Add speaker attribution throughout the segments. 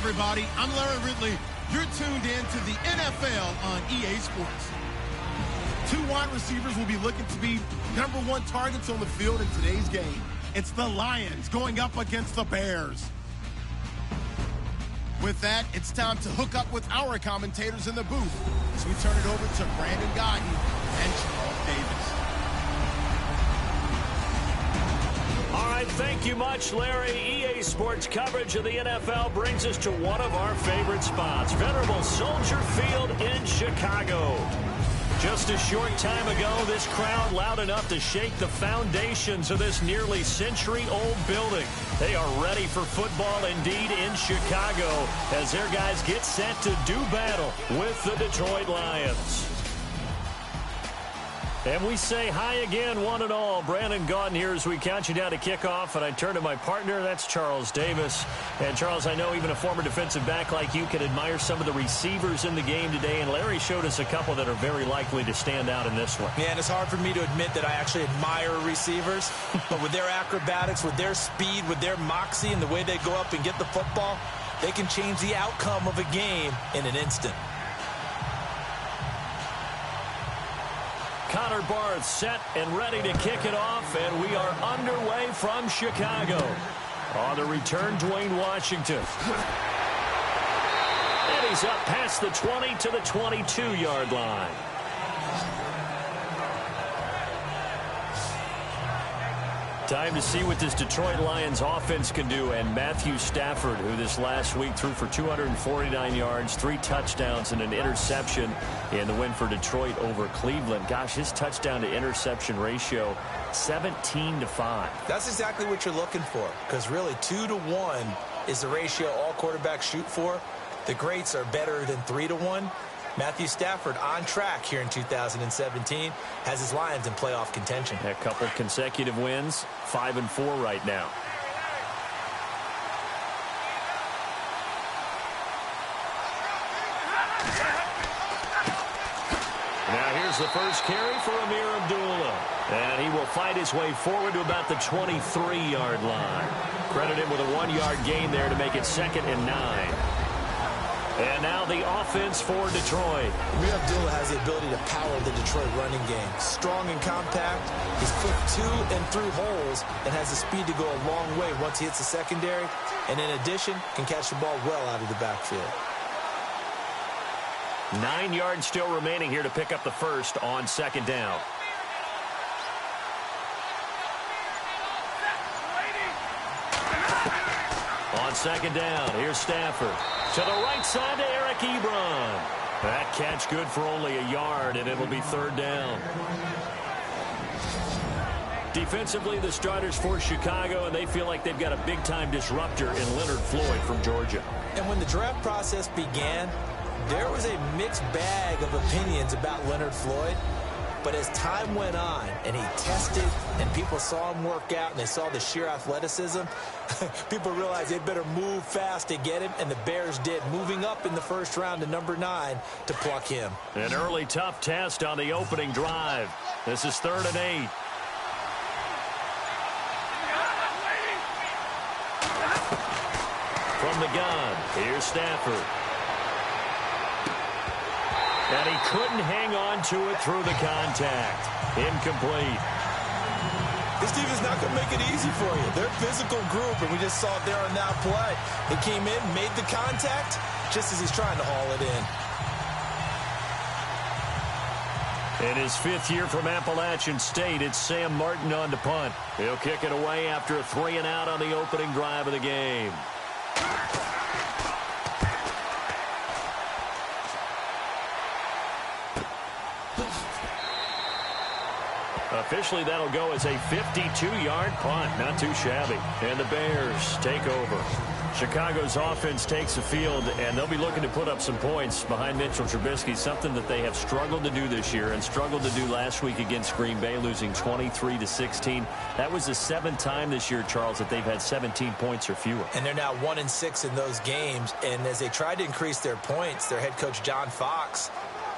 Speaker 1: everybody. I'm Larry Ridley. You're tuned in to the NFL on EA Sports. Two wide receivers will be looking to be #1 targets on the field in today's game. It's the Lions going up against the Bears. With that, it's time to hook up with our commentators in the booth as we turn it over to Brandon Gaudin and Charles Davis.
Speaker 2: All right, thank you much, Larry. EA Sports coverage of the NFL brings us to one of our favorite spots, venerable Soldier Field in Chicago. Just a short time ago, this crowd loud enough to shake the foundations of this nearly century-old building. They are ready for football indeed in Chicago as their guys get set to do battle with the Detroit Lions. And we say hi again, one and all. Brandon Gaudin here as we count you down to kickoff. And I turn to my partner, that's Charles Davis. And, Charles, I know even a former defensive back like you can admire some of the receivers in the game today. And Larry showed us a couple that are very likely to stand out in this one.
Speaker 3: Yeah, and it's hard for me to admit that I actually admire receivers. But with their acrobatics, with their speed, with their moxie, and the way they go up and get the football, they can change the outcome of a game in an instant.
Speaker 2: Connor Barth set and ready to kick it off, and we are underway from Chicago. On the return, Dwayne Washington. And he's up past the 20 to the 22-yard line. Time to see what this Detroit Lions offense can do. And Matthew Stafford, who this last week threw for 249 yards, 3 touchdowns, and an interception in the win for Detroit over Cleveland. Gosh, his touchdown to interception ratio, 17-5.
Speaker 3: That's exactly what you're looking for, because really 2-to-1 is the ratio all quarterbacks shoot for. The greats are better than 3-to-1. Matthew Stafford on track here in 2017 has his Lions in playoff contention.
Speaker 2: A couple consecutive wins, 5-4 right now. Now here's the first carry for Amir Abdullah. And he will fight his way forward to about the 23-yard line. Credit him with a 1-yard gain there to make it 2nd and 9. And now the offense for Detroit.
Speaker 3: Amir Abdullah has the ability to power the Detroit running game. Strong and compact. He's quick to and through holes and has the speed to go a long way once he hits the secondary. And in addition, can catch the ball well out of the backfield.
Speaker 2: 9 yards still remaining here to pick up the first on 2nd down. On 2nd down, here's Stafford. To the right side to Eric Ebron. That catch good for only a yard, and it'll be 3rd down. Defensively, the starters for Chicago, and they feel like they've got a big-time disruptor in Leonard Floyd from Georgia.
Speaker 3: And when the draft process began, there was a mixed bag of opinions about Leonard Floyd. But as time went on and he tested and people saw him work out and they saw the sheer athleticism, people realized they'd better move fast to get him, and the Bears did, moving up in the first round to number 9 to pluck him.
Speaker 2: An early tough test on the opening drive. This is 3rd and 8. From the gun, here's Stafford. And he couldn't hang on to it through the contact. Incomplete.
Speaker 3: This team is not going to make it easy for you. They're a physical group, and we just saw it there on that play. They came in, made the contact, just as he's trying to haul it in.
Speaker 2: In his 5th year from Appalachian State, it's Sam Martin on to punt. He'll kick it away after a 3-and-out on the opening drive of the game. Officially, that'll go as a 52-yard punt. Not too shabby. And the Bears take over. Chicago's offense takes the field, and they'll be looking to put up some points behind Mitchell Trubisky, something that they have struggled to do this year and struggled to do last week against Green Bay, losing 23-16. That was the 7th time this year, Charles, that they've had 17 points or fewer.
Speaker 3: And they're now 1-6 in those games. And as they tried to increase their points, their head coach, John Fox,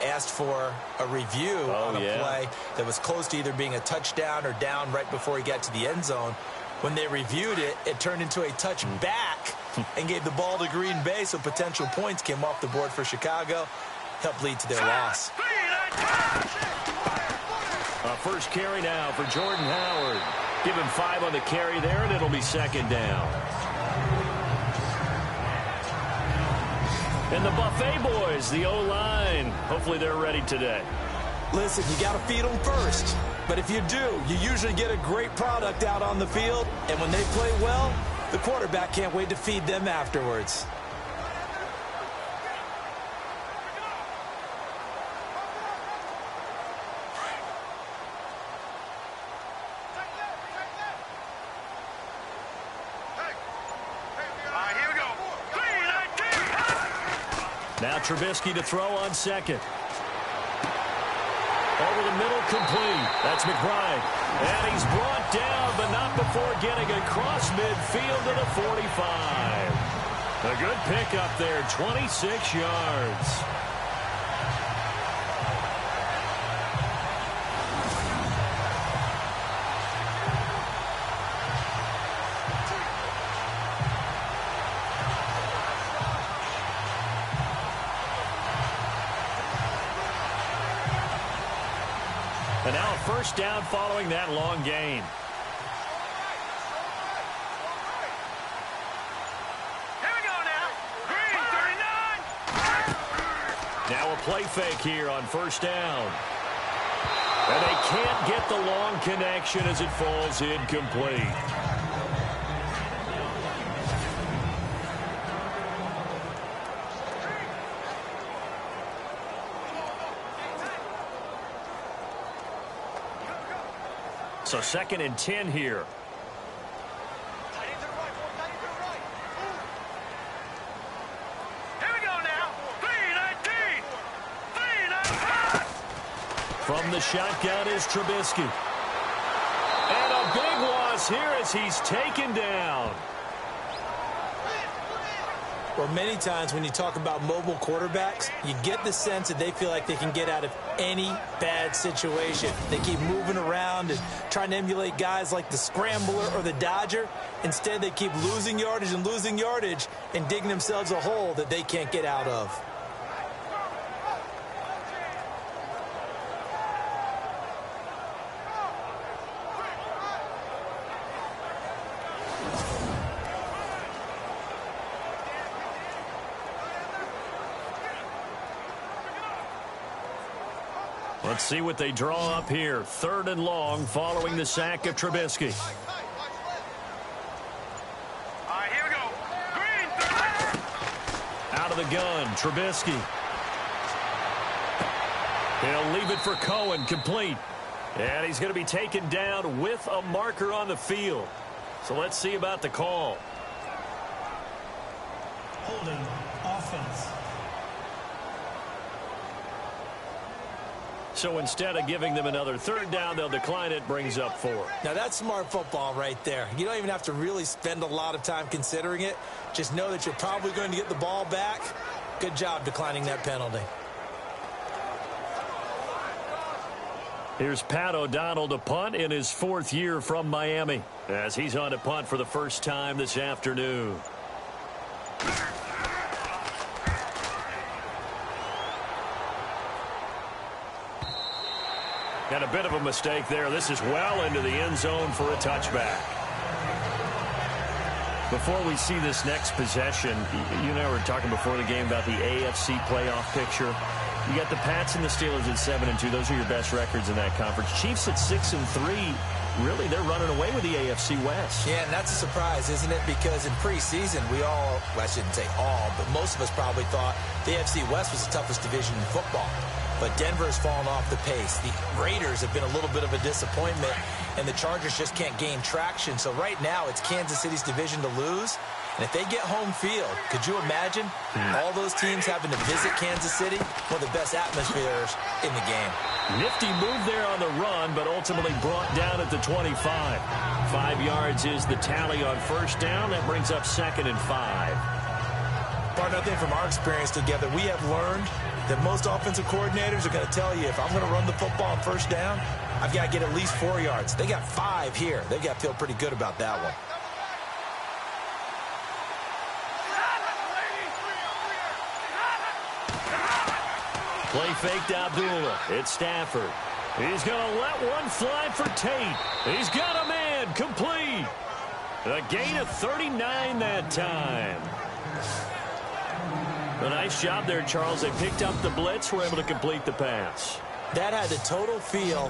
Speaker 3: asked for a review on a play that was close to either being a touchdown or down right before he got to the end zone. When they reviewed it, it turned into a touchback and gave the ball to Green Bay, so potential points came off the board for Chicago, helped lead to their loss.
Speaker 2: A first carry now for Jordan Howard. Give him 5 on the carry there, and it'll be second down. And the Buffet boys, the O-line, hopefully they're ready today.
Speaker 3: Listen, you got to feed them first. But if you do, you usually get a great product out on the field. And when they play well, the quarterback can't wait to feed them afterwards.
Speaker 2: Now Trubisky to throw on second. Over the middle, complete. That's McBride. And he's brought down, but not before getting across midfield to the 45. A good pickup there, 26 yards. And now a first down following that long gain.
Speaker 4: Here we go now. Green, 39.
Speaker 2: Now a play fake here on first down. And they can't get the long connection as it falls incomplete. So second and 10 here.
Speaker 4: Here we go now. 3-19.
Speaker 2: From the shotgun is Trubisky. And a big loss here as he's taken down.
Speaker 3: Well, many times when you talk about mobile quarterbacks, you get the sense that they feel like they can get out of any bad situation. They keep moving around and trying to emulate guys like the Scrambler or the Dodger. Instead, they keep losing yardage and digging themselves a hole that they can't get out of.
Speaker 2: Let's see what they draw up here. 3rd and long following the sack of Trubisky.
Speaker 4: All right, here we go. Green, 30.
Speaker 2: Out of the gun, Trubisky. He'll leave it for Cohen, complete. And he's going to be taken down with a marker on the field. So let's see about the call.
Speaker 5: Holding offense.
Speaker 2: So instead of giving them another 3rd down, they'll decline it, brings up 4.
Speaker 3: Now, that's smart football right there. You don't even have to really spend a lot of time considering it. Just know that you're probably going to get the ball back. Good job declining that penalty.
Speaker 2: Here's Pat O'Donnell to punt in his 4th year from Miami, as he's on to punt for the first time this afternoon. And a bit of a mistake there. This is well into the end zone for a touchback. Before we see this next possession, you and I were talking before the game about the AFC playoff picture. You got the Pats and the Steelers at 7-2. Those are your best records in that conference. Chiefs at 6-3. Really, they're running away with the AFC West.
Speaker 3: Yeah, and that's a surprise, isn't it? Because in preseason, we all, well, I shouldn't say all, but most of us probably thought the AFC West was the toughest division in football. But Denver's fallen off the pace. The Raiders have been a little bit of a disappointment, and the Chargers just can't gain traction. So right now, it's Kansas City's division to lose. And if they get home field, could you imagine all those teams having to visit Kansas City? One of the best atmospheres in the game.
Speaker 2: Nifty move there on the run, but ultimately brought down at the 25. 5 yards is the tally on first down. That brings up 2nd and 5.
Speaker 3: Partner, I think from our experience together, we have learned that most offensive coordinators are going to tell you, if I'm going to run the football on first down, I've got to get at least 4 yards. They got 5 here. They've got to feel pretty good about that one.
Speaker 2: Play fake to Abdullah. It's Stafford. He's going to let one fly for Tate. He's got a man. Complete. A gain of 39 that time. A nice job there, Charles. They picked up the blitz, were able to complete the pass.
Speaker 3: That had the total feel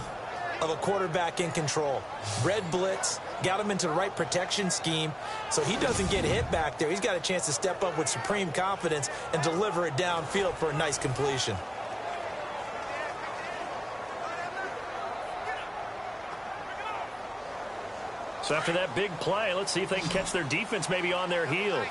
Speaker 3: of a quarterback in control. Red blitz, got him into the right protection scheme, so he doesn't get hit back there. He's got a chance to step up with supreme confidence and deliver it downfield for a nice completion.
Speaker 2: So after that big play, let's see if they can catch their defense maybe on their heels.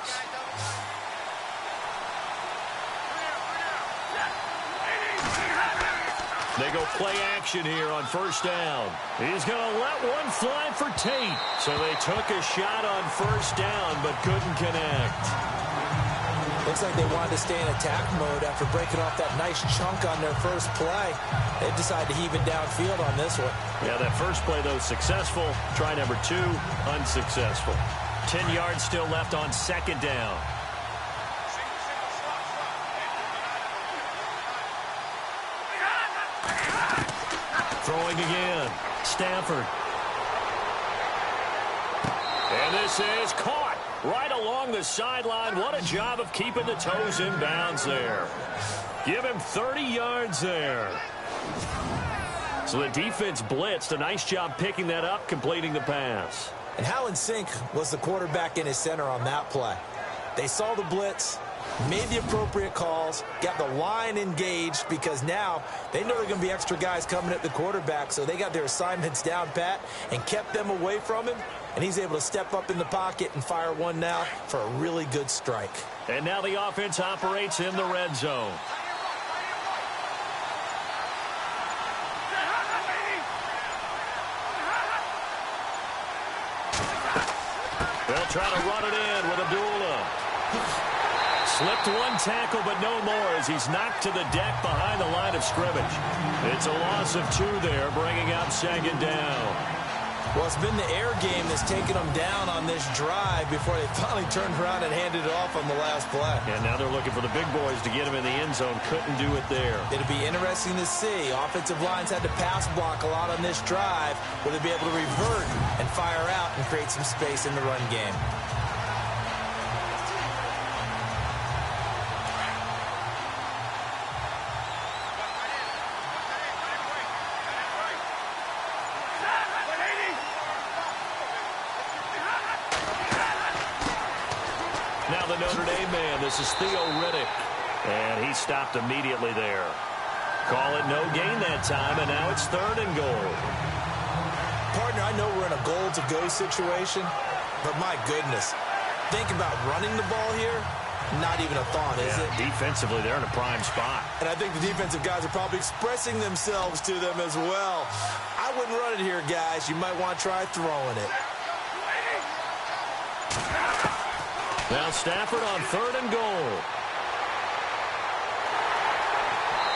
Speaker 2: They go play action here on first down. He's going to let one fly for Tate. So they took a shot on first down but couldn't connect.
Speaker 3: Looks like they wanted to stay in attack mode after breaking off that nice chunk on their first play. They decided to heave it downfield on this one.
Speaker 2: Yeah, that first play, though, successful. Try number 2, unsuccessful. 10 yards still left on second down. Throwing again. Stafford. And this is caught right along the sideline. What a job of keeping the toes in bounds there. Give him 30 yards there. So the defense blitzed. A nice job picking that up, completing the pass.
Speaker 3: And how in sync was the quarterback in his center on that play? They saw the blitz, made the appropriate calls, got the line engaged because now they know there are going to be extra guys coming at the quarterback, so they got their assignments down pat and kept them away from him, and he's able to step up in the pocket and fire one now for a really good strike.
Speaker 2: And now the offense operates in the red zone. They'll try to run it in with Abdullah. Slipped one tackle, but no more as he's knocked to the deck behind the line of scrimmage. It's a loss of 2 there, bringing up second down.
Speaker 3: Well, it's been the air game that's taken them down on this drive before they finally turned around and handed it off on the last play.
Speaker 2: And now they're looking for the big boys to get him in the end zone. Couldn't do it there.
Speaker 3: It'll be interesting to see. Offensive lines had to pass block a lot on this drive. Will they be able to revert and fire out and create some space in the run game?
Speaker 2: Now the Notre Dame man, this is Theo Riddick. And he stopped immediately there. Call it no gain that time, and now it's 3rd and goal.
Speaker 3: Partner, I know we're in a goal-to-go situation, but my goodness, think about running the ball here. Not even a thought, is it?
Speaker 2: Defensively, they're in a prime spot.
Speaker 3: And I think the defensive guys are probably expressing themselves to them as well. I wouldn't run it here, guys. You might want to try throwing it.
Speaker 2: Now Stafford on 3rd and goal.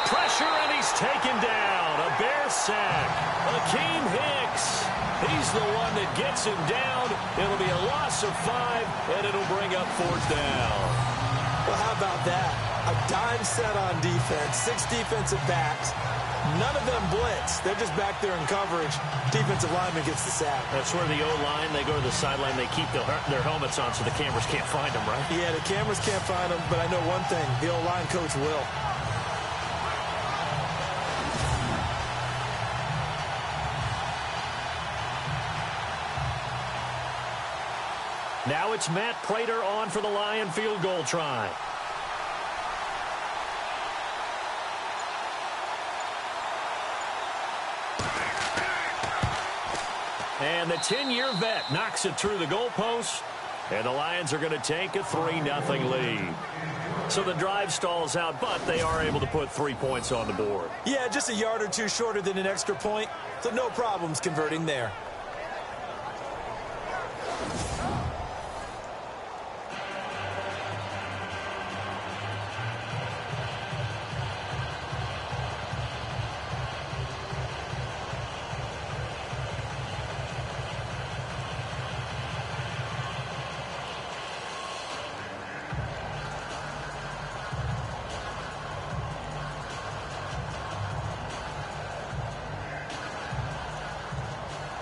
Speaker 2: Pressure, and he's taken down. A Bear sack. Akeem Hicks. He's the one that gets him down. It'll be a loss of 5, and it'll bring up 4th down.
Speaker 3: Well, how about that? A dime set on defense, 6 defensive backs. None of them blitz. They're just back there in coverage. Defensive lineman gets the sack.
Speaker 2: That's where the O-line, they go to the sideline, they keep their helmets on so the cameras can't find them, right?
Speaker 3: Yeah, the cameras can't find them, but I know one thing. The O-line coach will.
Speaker 2: Now it's Matt Prater on for the Lion field goal try. And the 10-year vet knocks it through the goalpost, and the Lions are going to take a 3-0 lead. So the drive stalls out, but they are able to put 3 points on the board.
Speaker 3: Yeah, just a yard or 2 shorter than an extra point, so no problems converting there.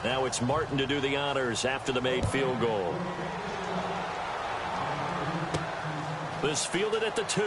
Speaker 2: Now it's Martin to do the honors after the made field goal. This fielded at the 2.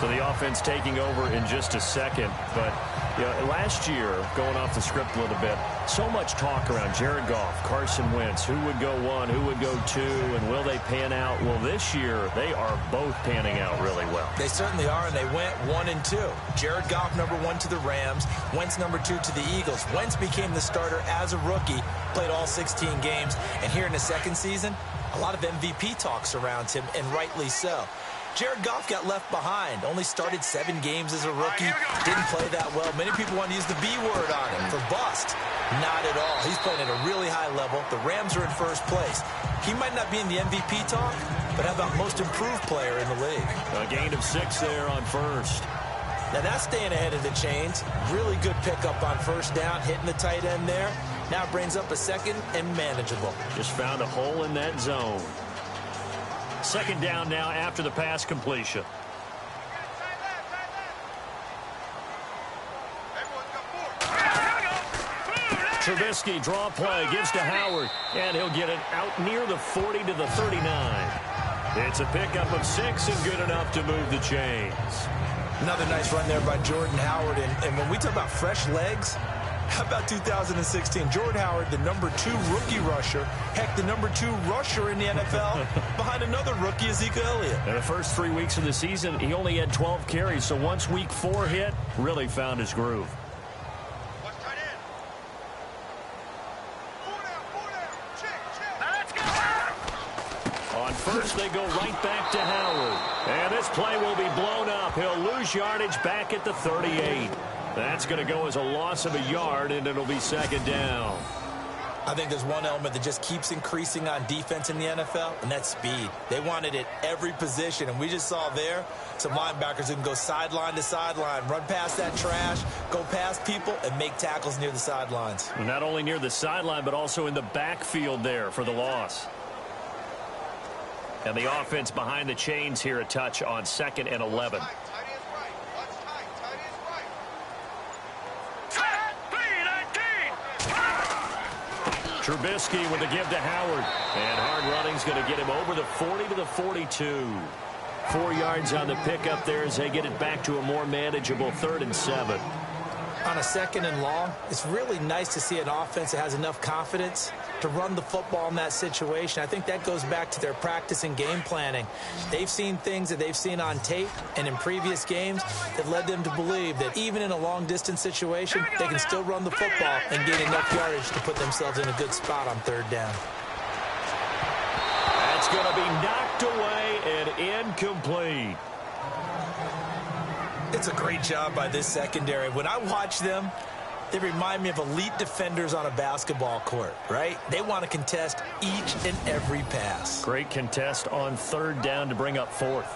Speaker 2: So the offense taking over in just a second. But you know, last year, going off the script a little bit, so much talk around Jared Goff, Carson Wentz, who would go 1, who would go 2, and will they pan out? Well, this year, they are both panning out really well.
Speaker 3: They certainly are, and they went 1 and 2. Jared Goff, number 1 to the Rams. Wentz, number 2 to the Eagles. Wentz became the starter as a rookie, played all 16 games, and here in the second season, a lot of MVP talk surrounds him, and rightly so. Jared Goff got left behind, only started 7 games as a rookie, didn't play that well. Many people want to use the B word on him for bust. Not at all. He's playing at a really high level. The Rams are in first place. He might not be in the MVP talk, but how about most improved player in the league?
Speaker 2: A gain of 6 there on first.
Speaker 3: Now that's staying ahead of the chains. Really good pickup on first down, hitting the tight end there. Now brings up a second and manageable.
Speaker 2: Just found a hole in that zone. Second down now after the pass completion. Trubisky draw play, gives to Howard, and he'll get it out near the 40 to the 39. It's a pickup of 6 and good enough to move the chains.
Speaker 3: Another nice run there by Jordan Howard. And when we talk about fresh legs, how about 2016? Jordan Howard, the number 2 rookie rusher. Heck, the number 2 rusher in the NFL behind another rookie, Ezekiel Elliott.
Speaker 2: In the first 3 weeks of the season, he only had 12 carries. So once week 4 hit, really found his groove. On first, they go right back to Howard. And this play will be blown up. He'll lose yardage back at the 38. That's going to go as a loss of a yard, and it'll be second down.
Speaker 3: I think there's one element that just keeps increasing on defense in the NFL, and that's speed. They want it at every position, and we just saw there some linebackers who can go sideline to sideline, run past that trash, go past people, and make tackles near the sidelines.
Speaker 2: Not only near the sideline, but also in the backfield there for the loss. And the offense behind the chains here a touch on 2nd and 11. Trubisky with the give to Howard. And hard running's going to get him over the 40 to the 42. 4 yards on the pickup there as they get it back to a more manageable 3rd and 7.
Speaker 3: On a 2nd and long, it's really nice to see an offense that has enough confidence to run the football in that situation. I think that goes back to their practice and game planning. They've seen things that they've seen on tape and in previous games that led them to believe that even in a long-distance situation, they can still run the football and gain enough yardage to put themselves in a good spot on 3rd down.
Speaker 2: That's going to be knocked away and incomplete.
Speaker 3: It's a great job by this secondary. When I watch them, they remind me of elite defenders on a basketball court, right? They want to contest each and every pass.
Speaker 2: Great contest on 3rd down to bring up 4th.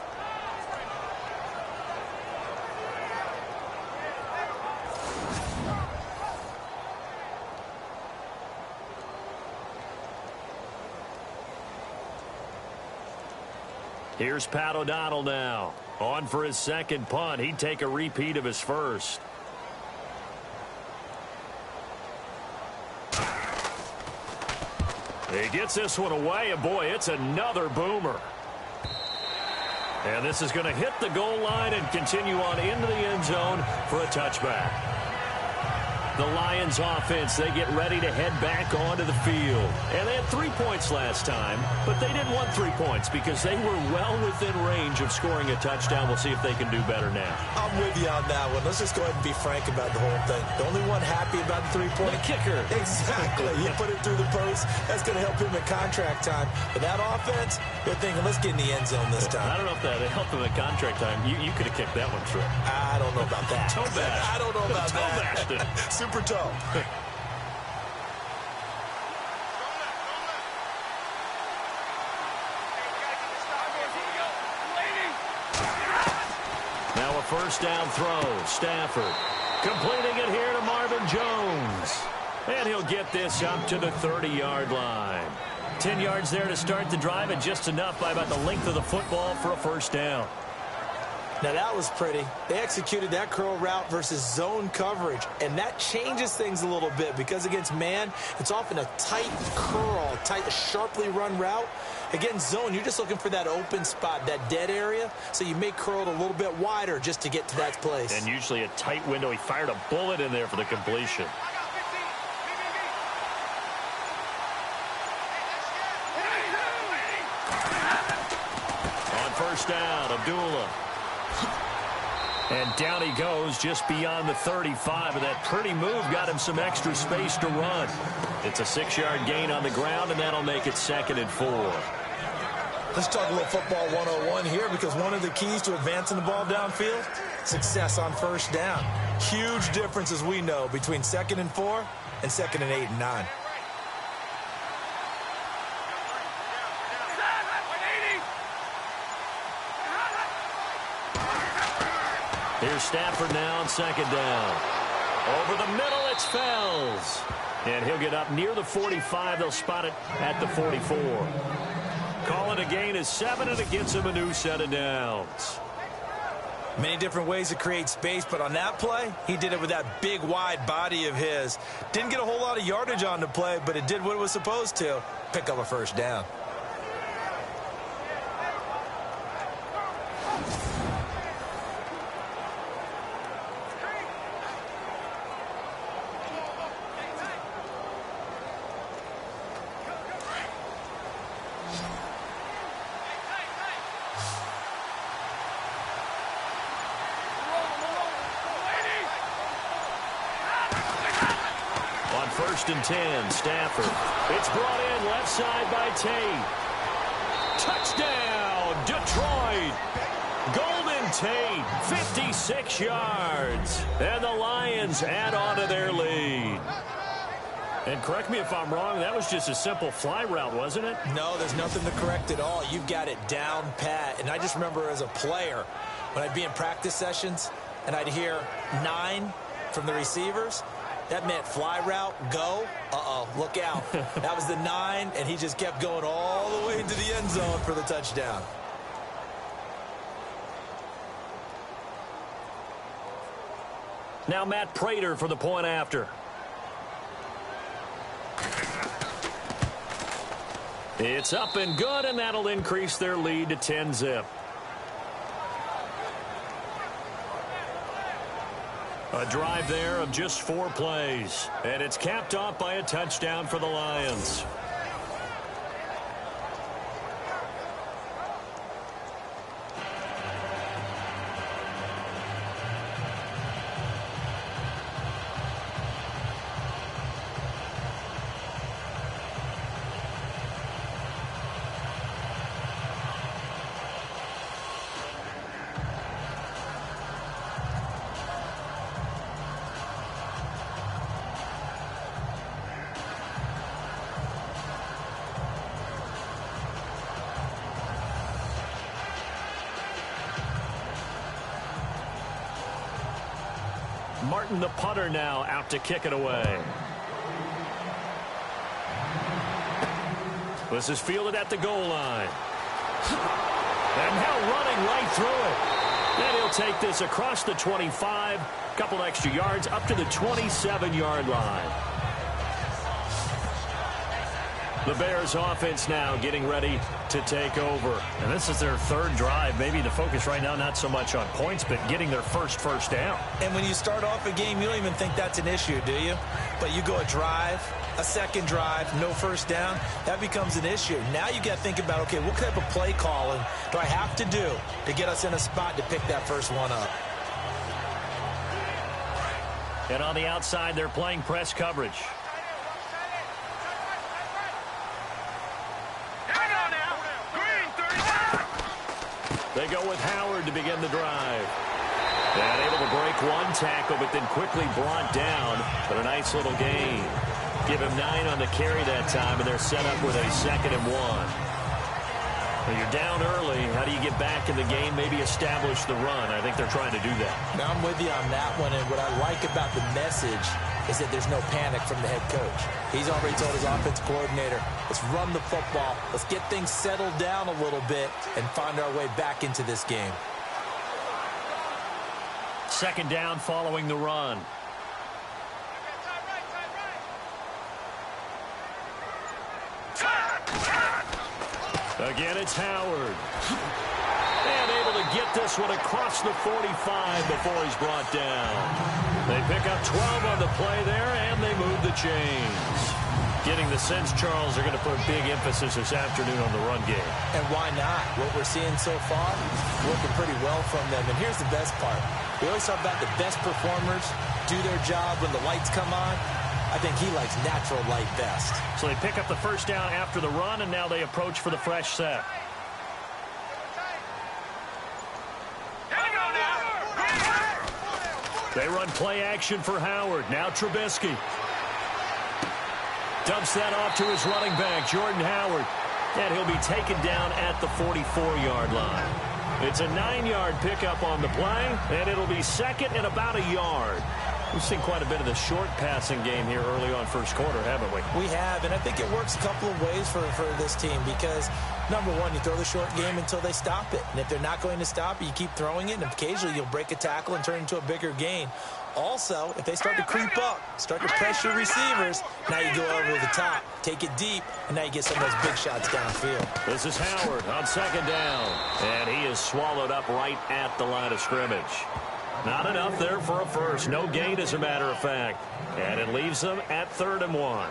Speaker 2: Here's Pat O'Donnell now. On for his 2nd punt. He'd take a repeat of his first. He gets this one away, and boy, it's another boomer. And this is going to hit the goal line and continue on into the end zone for a touchback. The Lions offense, they get ready to head back onto the field. And they had 3 points last time, but they didn't want 3 points because they were well within range of scoring a touchdown. We'll see if they can do better now.
Speaker 3: I'm with you on that one. Let's just go ahead and be frank about the whole thing. The only one happy about the 3-point
Speaker 2: kicker.
Speaker 3: Exactly. You put it through the post. That's going to help him in contract time. But that offense, they're thinking, let's get in the end zone this time.
Speaker 2: I don't know if that helped him in contract time. You could have kicked that one through.
Speaker 3: I don't know about that.
Speaker 2: Toe bash.
Speaker 3: I don't know about
Speaker 2: Toe
Speaker 3: that.
Speaker 2: bashed it.
Speaker 3: Super toe.
Speaker 2: Now a first down throw. Stafford completing it here to Marvin Jones. And he'll get this up to the 30-yard line. 10 yards there to start the drive, and just enough by about the length of the football for a first down.
Speaker 3: Now, that was pretty. They executed that curl route versus zone coverage, and that changes things a little bit because against man, it's often a tight curl, tight, sharply run route. Against zone, you're just looking for that open spot, that dead area, so you may curl it a little bit wider just to get to that place.
Speaker 2: And usually a tight window. He fired a bullet in there for the completion. On first down, Abdullah. And down he goes just beyond the 35, and that pretty move got him some extra space to run. It's a 6-yard gain on the ground, and that'll make it 2nd and 4.
Speaker 3: Let's talk a little football 101 here, because one of the keys to advancing the ball downfield, success on first down. Huge difference, as we know, between 2nd and 4 and 2nd and 8 and 9.
Speaker 2: Here's Stafford now on 2nd down. Over the middle, it's Fells. And he'll get up near the 45. They'll spot it at the 44. Call it a gain of 7, and it gets him a new set of downs.
Speaker 3: Many different ways to create space, but on that play, he did it with that big, wide body of his. Didn't get a whole lot of yardage on the play, but it did what it was supposed to, pick up a first down.
Speaker 2: First and 10, Stafford. It's brought in left side by Tate. Touchdown, Detroit. Golden Tate, 56 yards. And the Lions add on to their lead. And correct me if I'm wrong, that was just a simple fly route, wasn't it?
Speaker 3: No, there's nothing to correct at all. You've got it down pat. And I just remember as a player, when I'd be in practice sessions and I'd hear 9 from the receivers, that meant fly route, go. Uh-oh, look out. That was the 9, and he just kept going all the way into the end zone for the touchdown.
Speaker 2: Now Matt Prater for the point after. It's up and good, and that'll increase their lead to 10-zip. A drive there of just 4 plays. And it's capped off by a touchdown for the Lions. Martin, the punter, now out to kick it away. This is fielded at the goal line. And now running right through it. And he'll take this across the 25, couple extra yards up to the 27-yard line. The Bears offense now getting ready to take over. And this is their 3rd drive. Maybe the focus right now not so much on points, but getting their first down.
Speaker 3: And when you start off a game, you don't even think that's an issue, do you? But you go a drive, a second drive, no first down, that becomes an issue. Now you got to think about, okay, what type of play calling do I have to do to get us in a spot to pick that first one up?
Speaker 2: And on the outside, they're playing press coverage. They go with Howard to begin the drive. And able to break one tackle, but then quickly brought down. But a nice little gain. Give him 9 on the carry that time, and they're set up with a 2nd and 1. Well, you're down early. How do you get back in the game, maybe establish the run? I think they're trying to do that.
Speaker 3: Now, I'm with you on that one, and what I like about the message is that there's no panic from the head coach. He's already told his offense coordinator, let's run the football, let's get things settled down a little bit and find our way back into this game.
Speaker 2: Second down following the run. Again, it's Howard. And able to get this one across the 45 before he's brought down. They pick up 12 on the play there, and they move the chains. Getting the sense, Charles, they're going to put a big emphasis this afternoon on the run game.
Speaker 3: And why not? What we're seeing so far, working pretty well from them. And here's the best part. We always talk about the best performers do their job when the lights come on. I think he likes natural light best.
Speaker 2: So they pick up the first down after the run, and now they approach for the fresh set. They run play action for Howard. Now Trubisky. Dumps that off to his running back, Jordan Howard. And he'll be taken down at the 44-yard line. It's a 9-yard pickup on the play, and it'll be second and about a yard. We've seen quite a bit of the short passing game here early on first quarter, haven't we?
Speaker 3: We have, and I think it works a couple of ways for this team because, number one, you throw the short game until they stop it. And if they're not going to stop it, you keep throwing it, and occasionally you'll break a tackle and turn it into a bigger gain. Also, if they start to creep up, start to pressure receivers, now you go over the top, take it deep, and now you get some of those big shots downfield.
Speaker 2: This is Howard on second down, and he is swallowed up right at the line of scrimmage. Not enough there for a first. No gain, as a matter of fact. And it leaves them at 3rd and 1.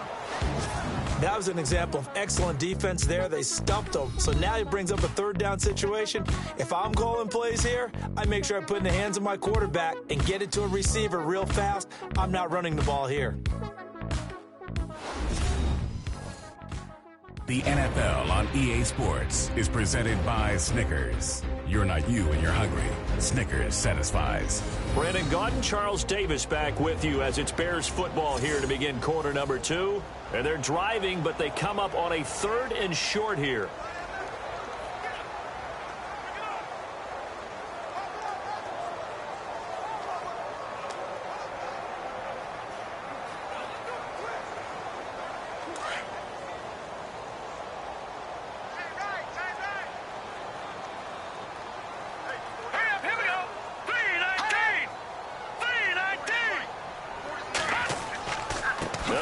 Speaker 3: That was an example of excellent defense there. They stumped them. So now he brings up a 3rd down situation. If I'm calling plays here, I make sure I put it in the hands of my quarterback and get it to a receiver real fast. I'm not running the ball here.
Speaker 6: The NFL on EA Sports is presented by Snickers. You're not you when you're hungry. Snickers satisfies.
Speaker 2: Brandon Gaudin, Charles Davis back with you as it's Bears football here to begin quarter number 2. And they're driving, but they come up on a 3rd and short here.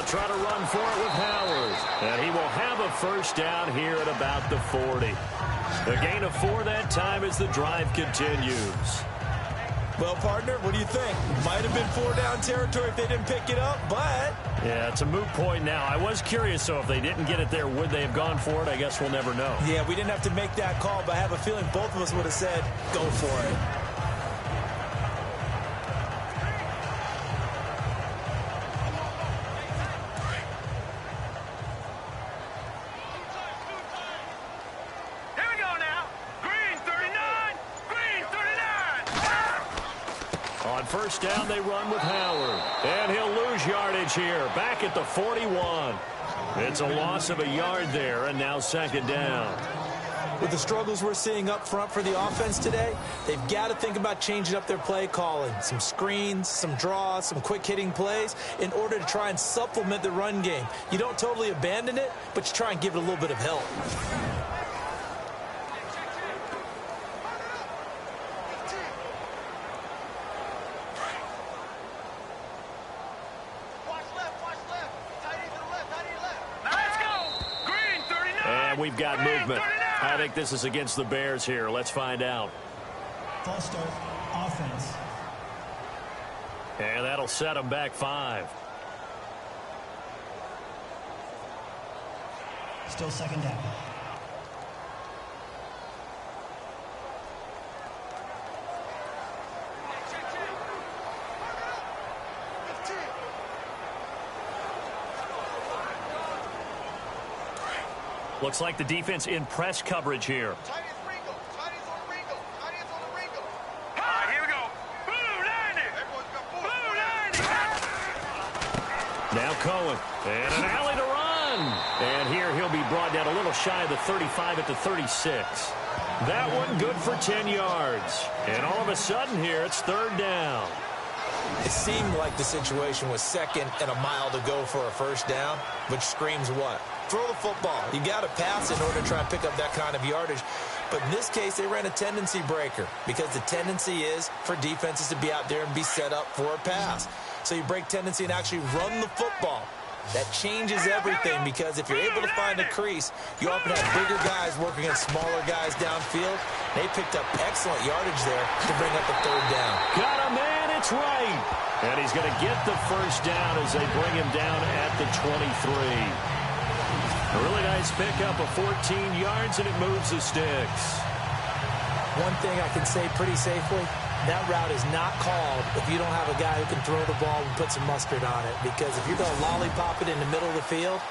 Speaker 2: Try to run for it with Howard. And he will have a first down here at about the 40. A gain of 4 that time as the drive continues.
Speaker 3: Well, partner, what do you think? Might have been 4-down territory if they didn't pick it up, but...
Speaker 2: Yeah, it's a moot point now. I was curious, so if they didn't get it there, would they have gone for it? I guess we'll never know.
Speaker 3: Yeah, we didn't have to make that call, but I have a feeling both of us would have said, go for it.
Speaker 2: First down, they run with Howard. And he'll lose yardage here. Back at the 41. It's a loss of a yard there, and now second down.
Speaker 3: With the struggles we're seeing up front for the offense today, they've got to think about changing up their play calling. Some screens, some draws, some quick-hitting plays in order to try and supplement the run game. You don't totally abandon it, but you try and give it a little bit of help.
Speaker 2: We've got movement. I think this is against the Bears here. Let's find out.
Speaker 5: False start, offense.
Speaker 2: And that'll set them back 5.
Speaker 5: Still second down.
Speaker 2: Looks like the defense in press coverage here.
Speaker 4: Here we go. Blue 90. Blue 90.
Speaker 2: Now Cohen. And an alley to run. And here he'll be brought down a little shy of the 35 at the 36. That one good for 10 yards. And all of a sudden here, it's third down.
Speaker 3: It seemed like the situation was second and a mile to go for a first down, which screams what? Throw the football. You got to pass in order to try and pick up that kind of yardage. But in this case, they ran a tendency breaker because the tendency is for defenses to be out there and be set up for a pass. So you break tendency and actually run the football. That changes everything because if you're able to find a crease, you often have bigger guys working against smaller guys downfield. They picked up excellent yardage there to bring up a third down.
Speaker 2: Got a man, it's right. And he's going to get the first down as they bring him down at the 23. A really nice pickup of 14 yards, and it moves the sticks.
Speaker 3: One thing I can say pretty safely, that route is not called if you don't have a guy who can throw the ball and put some mustard on it. Because if you're going to lollipop it in the middle of the field,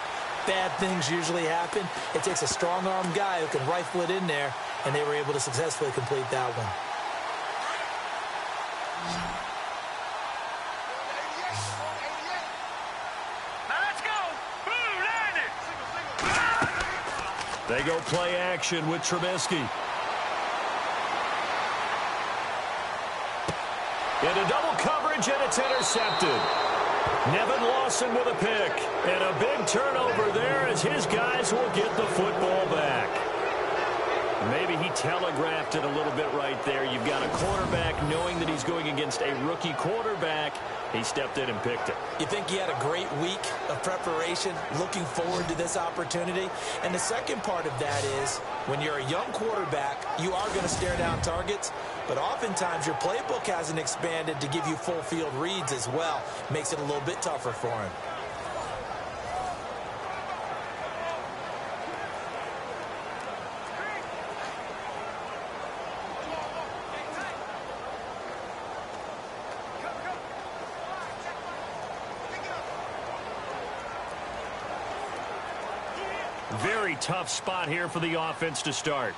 Speaker 3: bad things usually happen. It takes a strong-armed guy who can rifle it in there, and they were able to successfully complete that one.
Speaker 2: They go play action with Trubisky. Into double coverage, and it's intercepted. Nevin Lawson with a pick. And a big turnover there as his guys will get the football back. Maybe he telegraphed it a little bit right there. You've got a quarterback knowing that he's going against a rookie quarterback. He stepped in and picked it.
Speaker 3: You think he had a great week of preparation, looking forward to this opportunity? And the second part of that is, when you're a young quarterback, you are going to stare down targets, but oftentimes your playbook hasn't expanded to give you full field reads as well. Makes it a little bit tougher for him.
Speaker 2: Very tough spot here for the offense to start.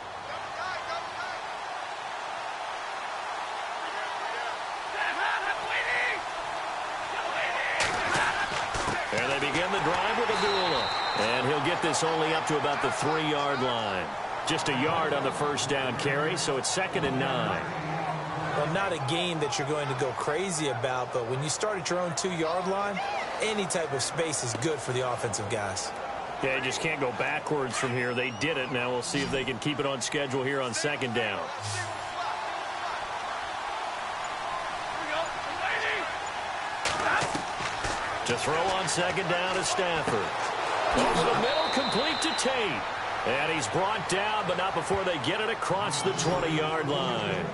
Speaker 2: And they begin the drive with Abdullah. And he'll get this only up to about the 3-yard line. Just a yard on the first down carry, so it's 2nd and 9.
Speaker 3: Well, not a game that you're going to go crazy about, but when you start at your own 2-yard line, any type of space is good for the offensive guys.
Speaker 2: Yeah, you just can't go backwards from here. They did it. Now we'll see if they can keep it on schedule here on 2nd down. To throw on 2nd down is Stafford. Over the middle, complete to Tate. And he's brought down, but not before they get it across the 20-yard line.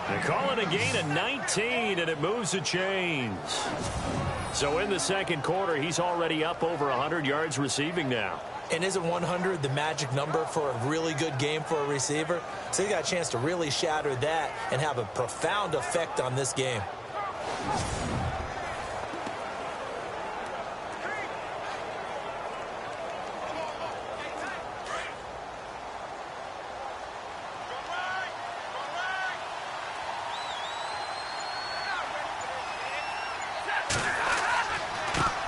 Speaker 2: They call it a gain of 19, and it moves the chains. So in the second quarter, he's already up over 100 yards receiving now.
Speaker 3: And isn't 100 the magic number for a really good game for a receiver? So he got a chance to really shatter that and have a profound effect on this game.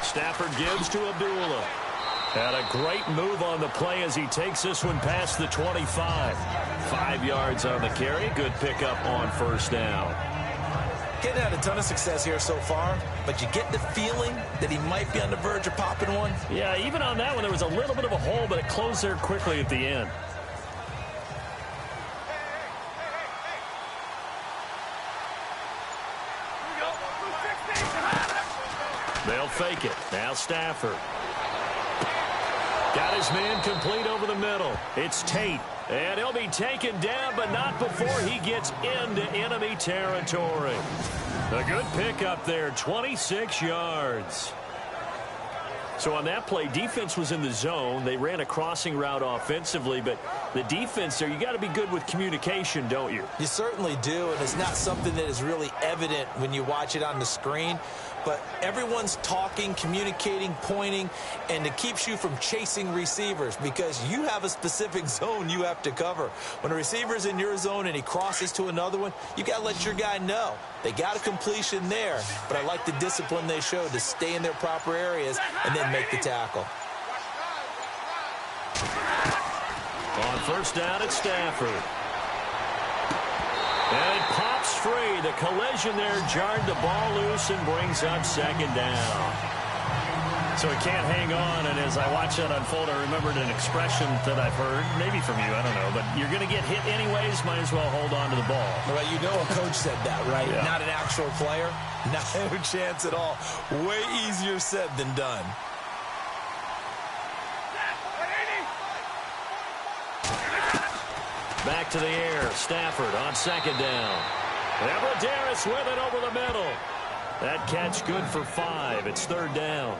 Speaker 2: Stafford gives to Abdullah. And a great move on the play as he takes this one past the 25. 5 yards on the carry. Good pickup on first down.
Speaker 3: Getting had a ton of success here so far, but you get the feeling that he might be on the verge of popping one.
Speaker 2: Yeah, even on that one, there was a little bit of a hole, but it closed there quickly at the end. They'll fake it. Now Stafford. Got his man complete over the middle. It's Tate. And he'll be taken down, but not before he gets into enemy territory. A good pickup there, 26 yards. So on that play, defense was in the zone. They ran a crossing route offensively, but the defense there, you got to be good with communication, don't you?
Speaker 3: You certainly do, and it's not something that is really evident when you watch it on the screen. But everyone's talking, communicating, pointing, and it keeps you from chasing receivers because you have a specific zone you have to cover. When a receiver's in your zone and he crosses to another one, you got to let your guy know. They got a completion there, but I like the discipline they showed to stay in their proper areas and then make the tackle.
Speaker 2: First down at Stafford. And it pops free. The collision there jarred the ball loose and brings up second down. So he can't hang on, and as I watch that unfold, I remembered an expression that I've heard, maybe from you, I don't know, but you're going to get hit anyways, might as well hold on to the ball.
Speaker 3: Well, you know a coach said that, right?
Speaker 2: Yeah.
Speaker 3: Not an actual player. Not a chance at all. Way easier said than done.
Speaker 2: Back to the air. Stafford on second down. Everett with it over the middle. That catch good for 5. It's third down.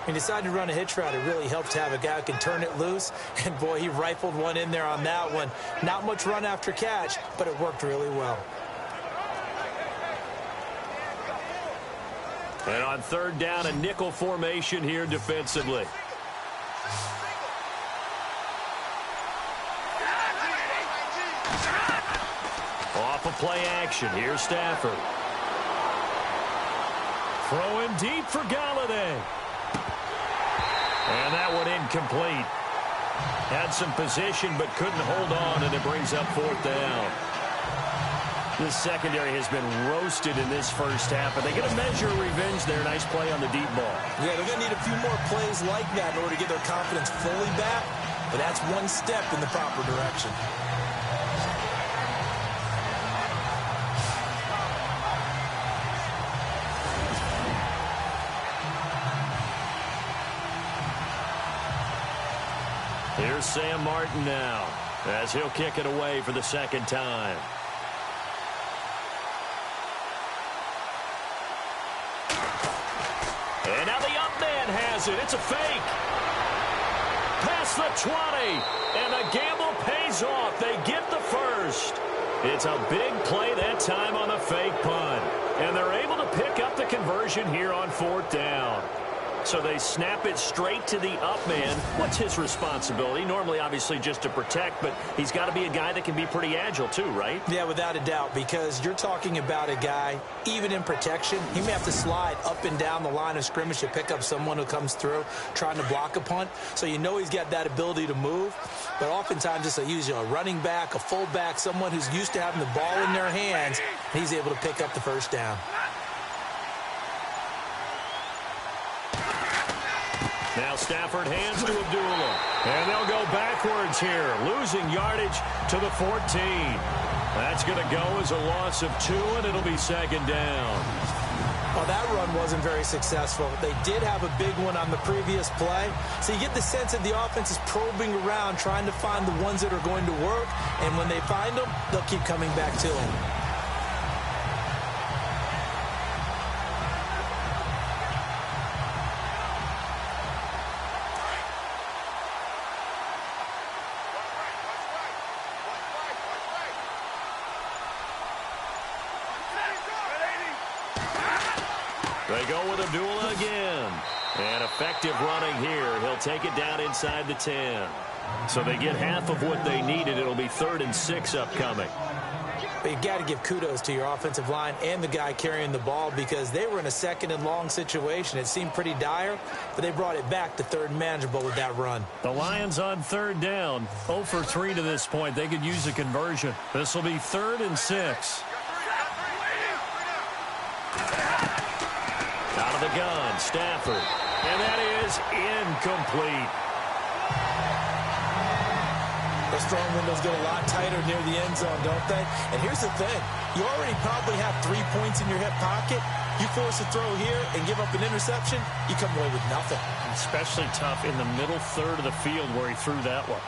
Speaker 3: He decided to run a hitch route. It really helps to have a guy who can turn it loose. And, boy, he rifled one in there on that one. Not much run after catch, but it worked really well.
Speaker 2: And on third down, a nickel formation here defensively. Off of play action. Here's Stafford. Throwing deep for Galladay. And that one incomplete. Had some position but couldn't hold on, and it brings up fourth down. This secondary has been roasted in this first half, but they get a measure of revenge there. Nice play on the deep ball.
Speaker 3: Yeah, they're going to need a few more plays like that in order to get their confidence fully back, but that's one step in the proper direction.
Speaker 2: Here's Sam Martin now, as he'll kick it away for the second time. And now the up man has it. It's a fake. Past the 20. And the gamble pays off. They get the first. It's a big play that time on the fake punt. And they're able to pick up the conversion here on fourth down. So they snap it straight to the up man. What's his responsibility? Normally, obviously, just to protect, but he's got to be a guy that can be pretty agile too, right?
Speaker 3: Yeah, without a doubt, because you're talking about a guy, even in protection, he may have to slide up and down the line of scrimmage to pick up someone who comes through trying to block a punt. So you know he's got that ability to move, but oftentimes it's a running back, a fullback, someone who's used to having the ball in their hands, and he's able to pick up the first down.
Speaker 2: Now Stafford hands to Abdullah. And they'll go backwards here, losing yardage to the 14. That's going to go as a loss of 2, and it'll be second down.
Speaker 3: Well, that run wasn't very successful. They did have a big one on the previous play. So you get the sense that the offense is probing around, trying to find the ones that are going to work. And when they find them, they'll keep coming back to them.
Speaker 2: They go with Abdullah again. And effective running here. He'll take it down inside the 10. So they get half of what they needed. It'll be 3rd and 6 upcoming.
Speaker 3: But you've got to give kudos to your offensive line and the guy carrying the ball because they were in a 2nd and long situation. It seemed pretty dire, but they brought it back to 3rd and manageable with that run.
Speaker 2: The Lions on 3rd down. 0 for 3 to this point. They could use a conversion. This will be 3rd and 6. Out of the gun, Stafford. And that is incomplete.
Speaker 3: Those throwing windows get a lot tighter near the end zone, don't they? And here's the thing. You already probably have 3 points in your hip pocket. You force a throw here and give up an interception, you come away with nothing.
Speaker 2: Especially tough in the middle third of the field where he threw that one.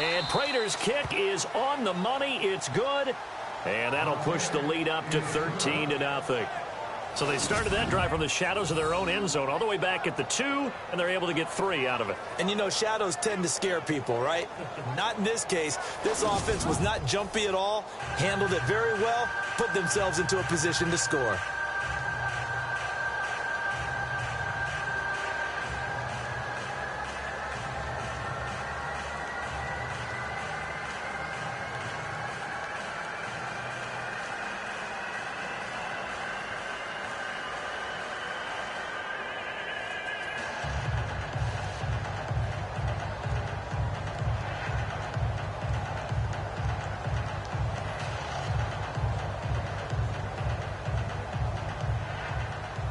Speaker 2: And Prater's kick is on the money. It's good. And that'll push the lead up to 13-0. So they started that drive from the shadows of their own end zone all the way back at the 2, and they're able to get 3 out of it.
Speaker 3: And, you know, shadows tend to scare people, right? Not in this case. This offense was not jumpy at all, handled it very well, put themselves into a position to score.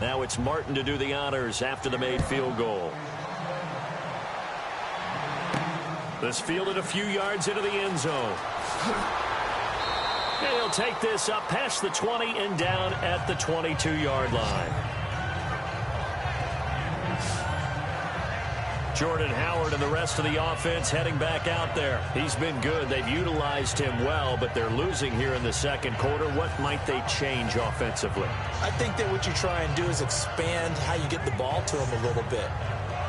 Speaker 2: Now it's Martin to do the honors after the made field goal. This fielded a few yards into the end zone. And he'll take this up past the 20 and down at the 22-yard line. Jordan Howard and the rest of the offense heading back out there. He's been good. They've utilized him well, but they're losing here in the second quarter. What might they change offensively?
Speaker 3: I think that what you try and do is expand how you get the ball to him a little bit.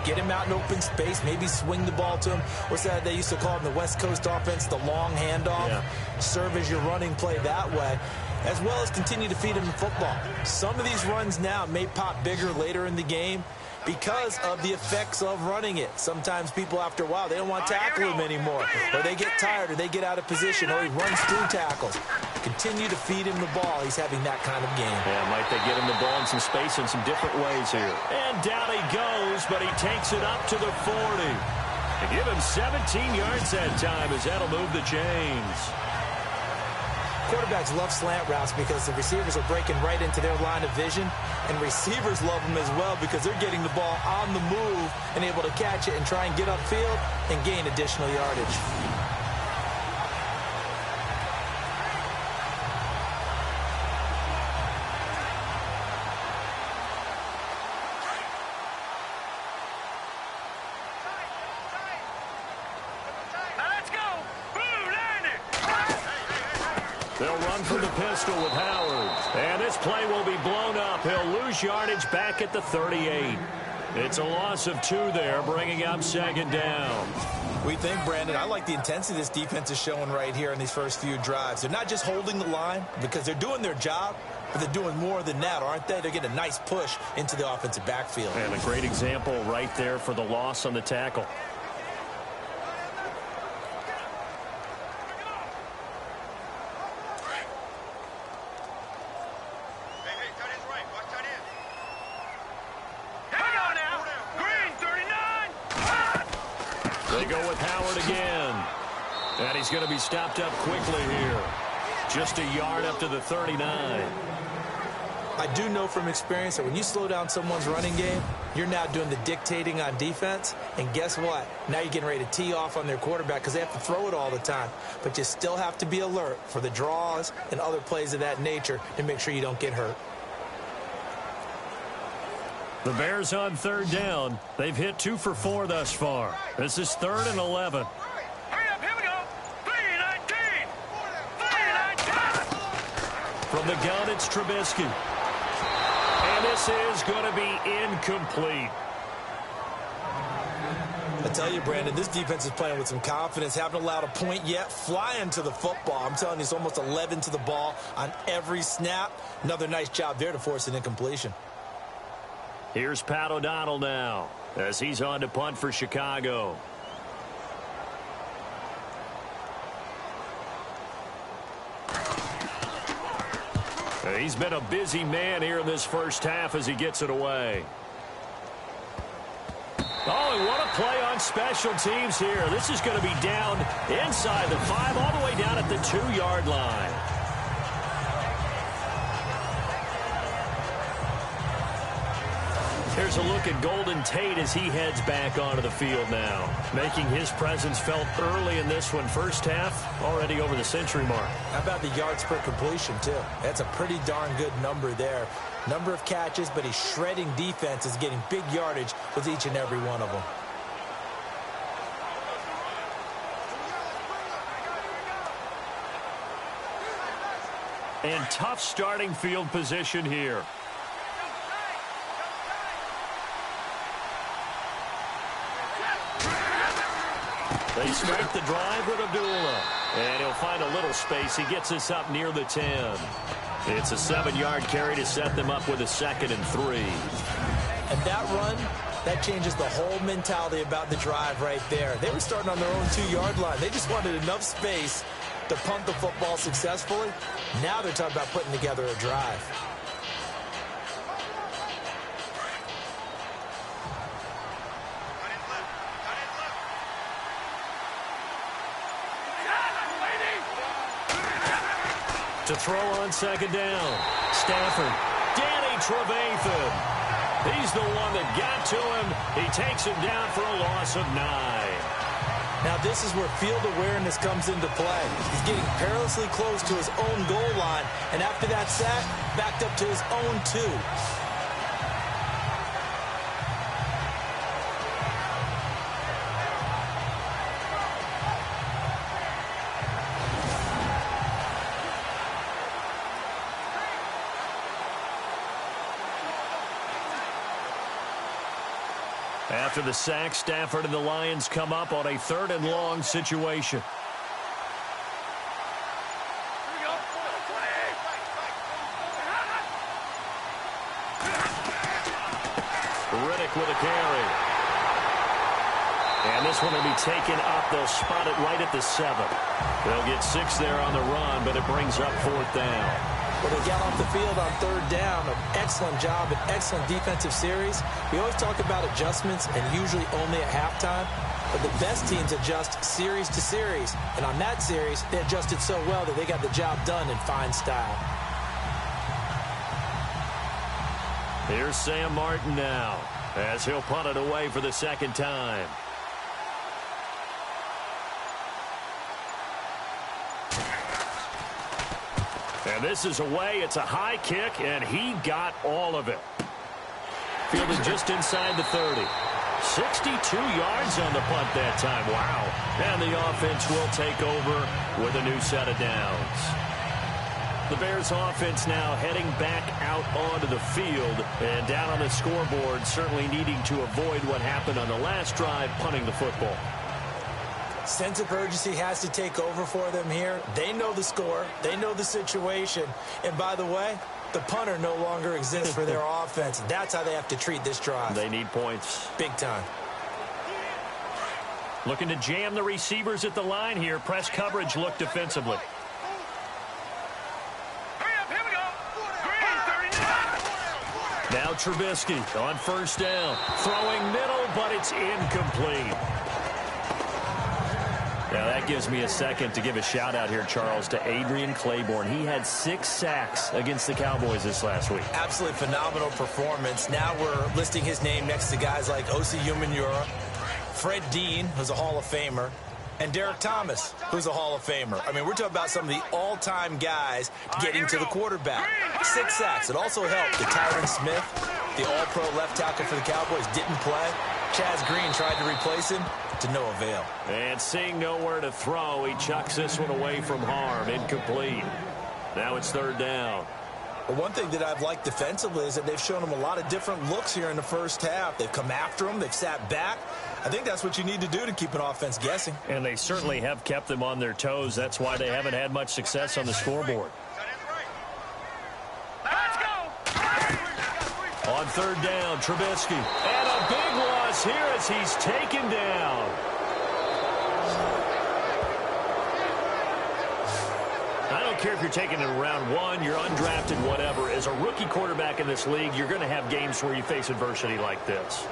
Speaker 3: Get him out in open space, maybe swing the ball to him. What's that they used to call in the West Coast offense, the long handoff? Yeah. Serve as your running play that way, as well as continue to feed him the football. Some of these runs now may pop bigger later in the game because of the effects of running it. Sometimes people, after a while, they don't want to tackle him anymore, or they get tired, or they get out of position, or he runs through tackles. Continue to feed him the ball. He's having that kind of game.
Speaker 2: Yeah, might they get him the ball in some space in some different ways here. And down he goes, but he takes it up to the 40. They give him 17 yards that time as that'll move the chains.
Speaker 3: Quarterbacks love slant routes because the receivers are breaking right into their line of vision, and receivers love them as well because they're getting the ball on the move and able to catch it and try and get upfield and gain additional yardage.
Speaker 2: They'll run from the pistol with Howard. And this play will be blown up. He'll lose yardage back at the 38. It's a loss of 2 there, bringing up second down.
Speaker 3: We think, Brandon, I like the intensity this defense is showing right here in these first few drives. They're not just holding the line because they're doing their job, but they're doing more than that, aren't they? They're getting a nice push into the offensive backfield.
Speaker 2: And a great example right there for the loss on the tackle. They go with Howard again. And he's going to be stopped up quickly here. Just a yard up to the 39.
Speaker 3: I do know from experience that when you slow down someone's running game, you're now doing the dictating on defense. And guess what? Now you're getting ready to tee off on their quarterback because they have to throw it all the time. But you still have to be alert for the draws and other plays of that nature to make sure you don't get hurt.
Speaker 2: The Bears on third down. They've hit 2 for 4 thus far. This is 3rd and 11.
Speaker 4: Hurry up, here we go. 3-19. 3-19.
Speaker 2: From the gun, it's Trubisky. And this is going to be incomplete.
Speaker 3: I tell you, Brandon, this defense is playing with some confidence. Haven't allowed a point yet. Flying to the football. I'm telling you, it's almost 11 to the ball on every snap. Another nice job there to force an incompletion.
Speaker 2: Here's Pat O'Donnell now as he's on to punt for Chicago. He's been a busy man here in this first half as he gets it away. Oh, and what a play on special teams here. This is going to be down inside the 5 all the way down at the 2-yard line. Here's a look at Golden Tate as he heads back onto the field now, making his presence felt early in this one. First half, already over the century mark.
Speaker 3: How about the yards per completion, too? That's a pretty darn good number there. Number of catches, but he's shredding defenses, getting big yardage with each and every one of them.
Speaker 2: And tough starting field position here. They start the drive with Abdullah. And he'll find a little space. He gets us up near the 10. It's a 7-yard carry to set them up with a 2nd and 3.
Speaker 3: And that run, that changes the whole mentality about the drive right there. They were starting on their own 2-yard line. They just wanted enough space to punt the football successfully. Now they're talking about putting together a drive. To throw on 2nd down. Stafford. Danny
Speaker 2: Trevathan. He's the one that got to him. He takes him down for a loss of 9.
Speaker 3: Now this is where field awareness comes into play. He's getting perilously close to his own goal line, and after that sack, backed up to his own 2.
Speaker 2: After the sack, Stafford and the Lions come up on a 3rd and long situation. Riddick with a carry. And this one will be taken up. They'll spot it right at the 7. They'll get 6 there on the run, but it brings up 4th down.
Speaker 3: Well, they got off the field on 3rd down. An excellent job, an excellent defensive series. We always talk about adjustments, and usually only at halftime. But the best teams adjust series to series. And on that series, they adjusted so well that they got the job done in fine style.
Speaker 2: Here's Sam Martin now, as he'll punt it away for the 2nd time. And this is away. It's a high kick, and he got all of it. Fielded just inside the 30. 62 yards on the punt that time. Wow. And the offense will take over with a new set of downs. The Bears offense now heading back out onto the field, and down on the scoreboard, certainly needing to avoid what happened on the last drive, punting the football.
Speaker 3: Sense of urgency has to take over for them here. They know the score. They know the situation. And by the way, the punter no longer exists for their offense. That's how they have to treat this drive.
Speaker 2: They need points.
Speaker 3: Big time.
Speaker 2: Looking to jam the receivers at the line here. Press coverage look defensively. Now Trubisky on 1st down. Throwing middle, but it's incomplete. Now that gives me a second to give a shout out here, Charles, to Adrian Claiborne. He had 6 sacks against the Cowboys this last week.
Speaker 3: Absolutely phenomenal performance. Now we're listing his name next to guys like Osi Umenyiora, Fred Dean, who's a Hall of Famer, and Derek Thomas, who's a Hall of Famer. I mean, we're talking about some of the all-time guys getting to the quarterback. 6 sacks. It also helped that Tyron Smith, the all-pro left tackle for the Cowboys, didn't play. Chaz Green tried to replace him, to no avail.
Speaker 2: And seeing nowhere to throw, he chucks this one away from harm. Incomplete. Now it's 3rd down.
Speaker 3: Well, one thing that I've liked defensively is that they've shown him a lot of different looks here in the first half. They've come after him. They've sat back. I think that's what you need to do to keep an offense guessing.
Speaker 2: And they certainly have kept them on their toes. That's why they haven't had much success on the scoreboard. On 3rd down, Trubisky. And a big loss here as he's taken down. I don't care if you're taking it in round 1, you're undrafted, whatever. As a rookie quarterback in this league, you're going to have games where you face adversity like this.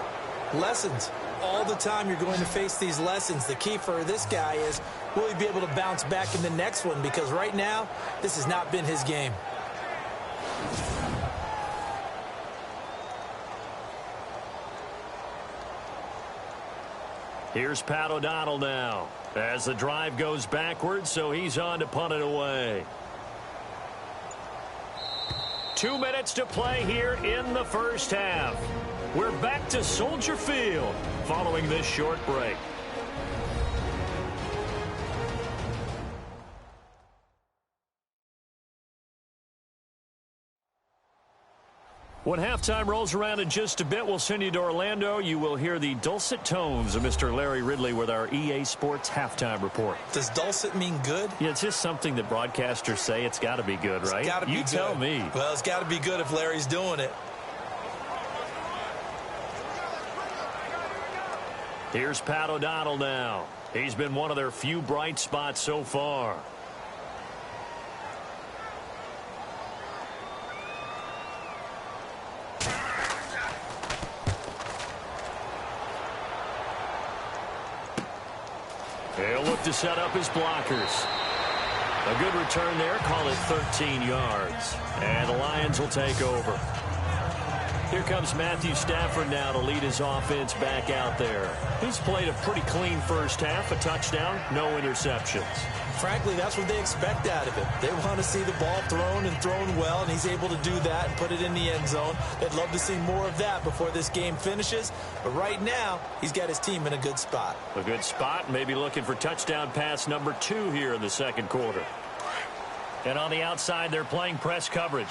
Speaker 3: Lessons. All the time you're going to face these lessons. The key for this guy is, will he be able to bounce back in the next one? Because right now, this has not been his game.
Speaker 2: Here's Pat O'Donnell now as the drive goes backwards, so he's on to punt it away. 2 minutes to play here in the first half. We're back to Soldier Field following this short break. When halftime rolls around in just a bit, we'll send you to Orlando. You will hear the dulcet tones of Mr. Larry Ridley with our EA Sports halftime report.
Speaker 3: Does dulcet mean good?
Speaker 2: Yeah, it's just something that broadcasters say. It's got to be good, right?
Speaker 3: It's got to be good.
Speaker 2: You tell me.
Speaker 3: Well, it's got to be good if Larry's doing it.
Speaker 2: Here's Pat O'Donnell now. He's been one of their few bright spots so far. He'll look to set up his blockers. A good return there. Call it 13 yards. And the Lions will take over. Here comes Matthew Stafford now to lead his offense back out there. He's played a pretty clean first half, a touchdown, no interceptions.
Speaker 3: Frankly, that's what they expect out of him. They want to see the ball thrown and thrown well, and he's able to do that and put it in the end zone. They'd love to see more of that before this game finishes. But right now, he's got his team in a good spot.
Speaker 2: A good spot, maybe looking for touchdown pass number 2 here in the second quarter. And on the outside, they're playing press coverage.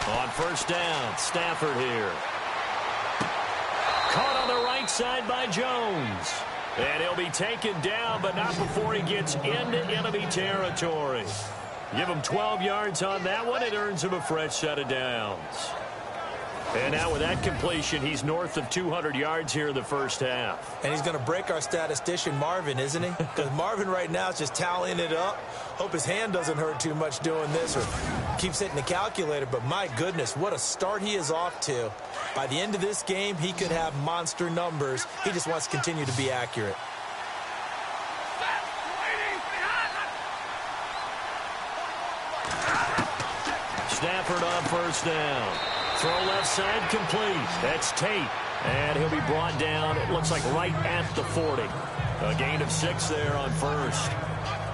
Speaker 2: On first down, Stafford here. Caught on the right side by Jones. And he'll be taken down, but not before he gets into enemy territory. Give him 12 yards on that one. It earns him a fresh set of downs. And now with that completion, he's north of 200 yards here in the first half.
Speaker 3: And he's going to break our statistician Marvin, isn't he? Because Marvin right now is just tallying it up. Hope his hand doesn't hurt too much doing this or keeps hitting the calculator. But my goodness, what a start he is off to. By the end of this game, he could have monster numbers. He just wants to continue to be accurate.
Speaker 2: Stafford on first down. Throw left side complete. That's Tate. And he'll be brought down, it looks like right at the 40. A gain of 6 there on first.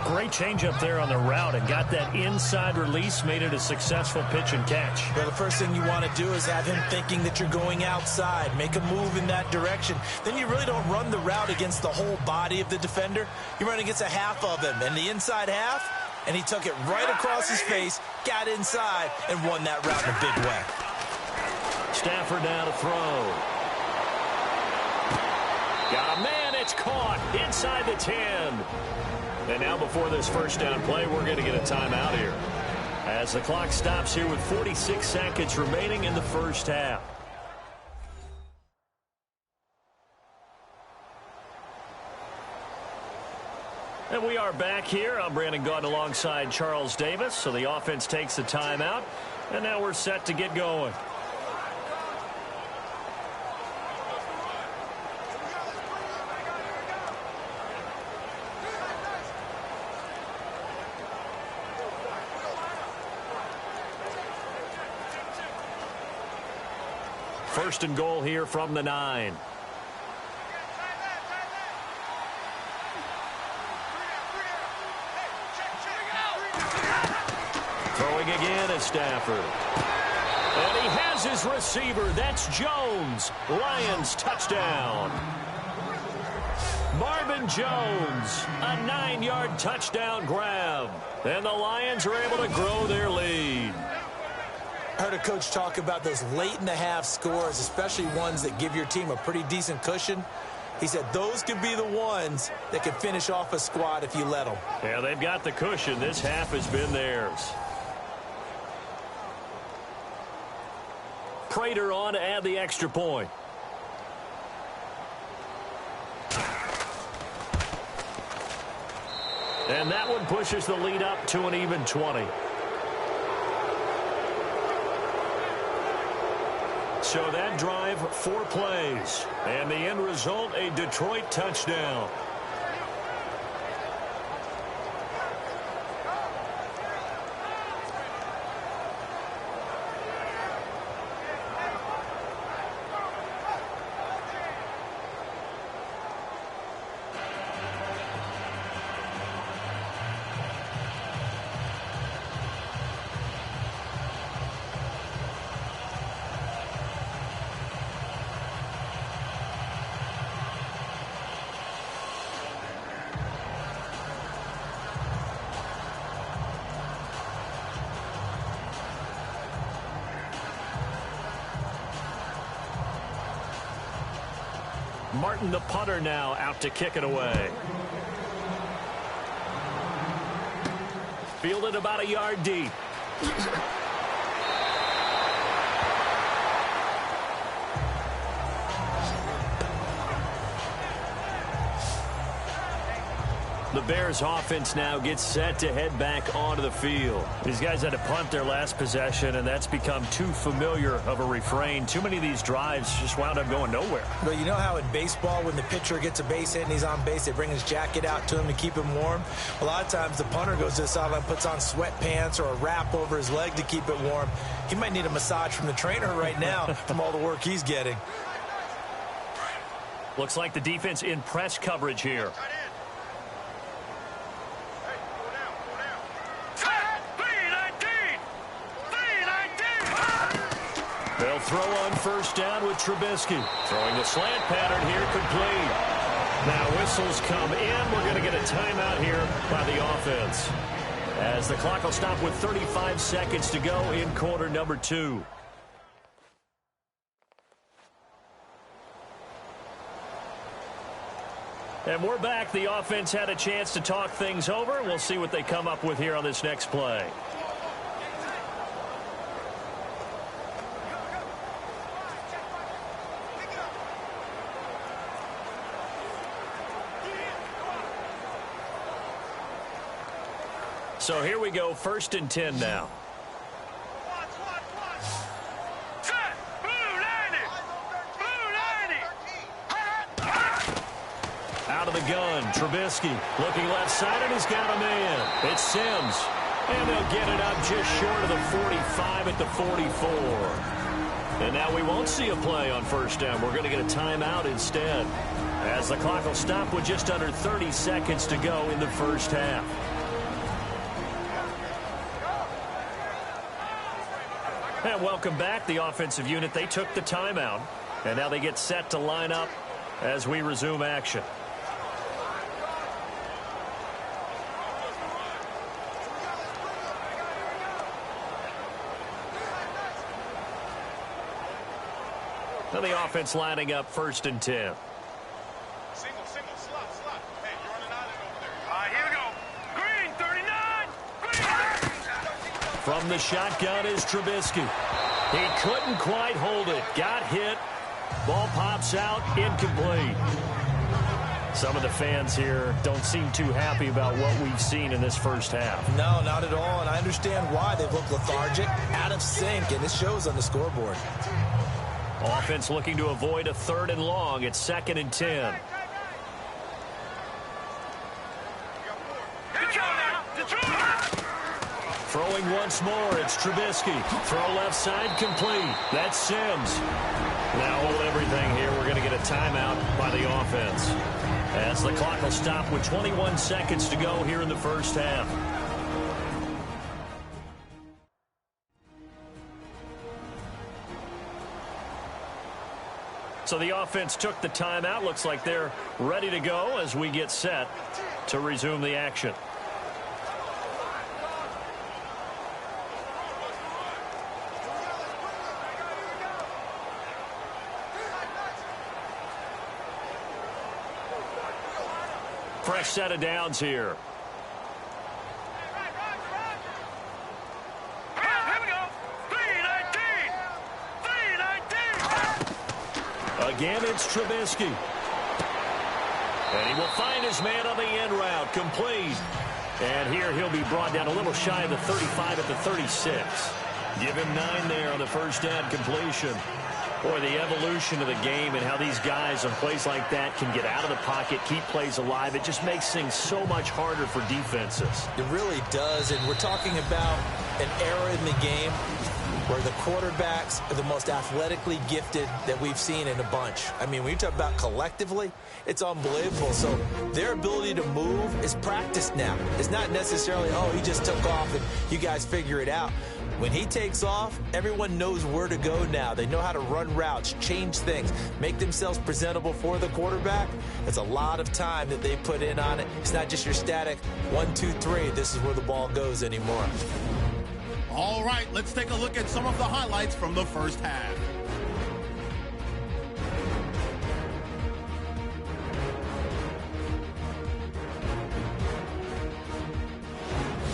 Speaker 2: Great change up there on the route and got that inside release, made it a successful pitch and catch.
Speaker 3: Well, the first thing you want to do is have him thinking that you're going outside, make a move in that direction. Then you really don't run the route against the whole body of the defender. You run against a half of him, and the inside half, and he took it right across his face, got inside, and won that route in a big way.
Speaker 2: Stafford now to throw. Got a man, it's caught inside the 10. And now before this first down play, we're going to get a timeout here. As the clock stops here with 46 seconds remaining in the first half. And we are back here. I'm Brandon Gaudin alongside Charles Davis. So the offense takes a timeout. And now we're set to get going. First and goal here from the 9. Throwing again is Stafford. And he has his receiver. That's Jones. Lions touchdown. Marvin Jones, a 9-yard touchdown grab. And the Lions are able to grow their lead.
Speaker 3: I heard a coach talk about those late-in-the-half scores, especially ones that give your team a pretty decent cushion. He said those could be the ones that could finish off a squad if you let them.
Speaker 2: Yeah, they've got the cushion. This half has been theirs. Prater on to add the extra point. And that one pushes the lead up to an even 20. So that drive, 4 plays. And the end result, a Detroit touchdown. Martin, the punter, now out to kick it away. Fielded about a yard deep. The Bears offense now gets set to head back onto the field. These guys had to punt their last possession, and that's become too familiar of a refrain. Too many of these drives just wound up going nowhere.
Speaker 3: But you know how in baseball, when the pitcher gets a base hit and he's on base, they bring his jacket out to him to keep him warm? A lot of times the punter goes to the sideline, puts on sweatpants or a wrap over his leg to keep it warm. He might need a massage from the trainer right now from all the work he's getting.
Speaker 2: Looks like the defense in press coverage here. They'll throw on first down with Trubisky. Throwing the slant pattern here, complete. Now whistles come in. We're going to get a timeout here by the offense, as the clock will stop with 35 seconds to go in quarter number 2. And we're back. The offense had a chance to talk things over. We'll see what they come up with here on this next play. So here we go, 1st and 10 now. Out of the gun, Trubisky looking left side, and he's got a man. It's Sims, and they'll get it up just short of the 45 at the 44. And now we won't see a play on first down. We're going to get a timeout instead, as the clock will stop with just under 30 seconds to go in the first half. And welcome back, the offensive unit. They took the timeout, and now they get set to line up as we resume action. Now the offense lining up 1st and 10.
Speaker 4: Single, slot. Hey, you're on an island over there. All right, here we go. Green, 39. Green.
Speaker 2: From the shotgun is Trubisky. He couldn't quite hold it. Got hit. Ball pops out. Incomplete. Some of the fans here don't seem too happy about what we've seen in this first half.
Speaker 3: No, not at all, and I understand why. They've looked lethargic, out of sync, and it shows on the scoreboard.
Speaker 2: Offense looking to avoid a 3rd and long. It's 2nd and 10. Throwing once more, it's Trubisky. Throw left side, complete. That's Sims. Now hold everything here. We're going to get a timeout by the offense, as the clock will stop with 21 seconds to go here in the first half. So the offense took the timeout. Looks like they're ready to go as we get set to resume the action. Fresh set of downs here.
Speaker 4: Here we go. 319.
Speaker 2: Again, it's Trubisky. And he will find his man on the end route. Complete. And here he'll be brought down a little shy of the 35 at the 36. Give him 9 there on the first down completion. Boy, the evolution of the game and how these guys on plays like that can get out of the pocket, keep plays alive, it just makes things so much harder for defenses.
Speaker 3: It really does, and we're talking about an era in the game where the quarterbacks are the most athletically gifted that we've seen in a bunch. I mean, when you talk about collectively, it's unbelievable. So their ability to move is practiced now. It's not necessarily, oh, he just took off and you guys figure it out. When he takes off, everyone knows where to go now. They know how to run routes, change things, make themselves presentable for the quarterback. It's a lot of time that they put in on it. It's not just your static 1, 2, 3. This is where the ball goes anymore.
Speaker 1: All right, let's take a look at some of the highlights from the first half.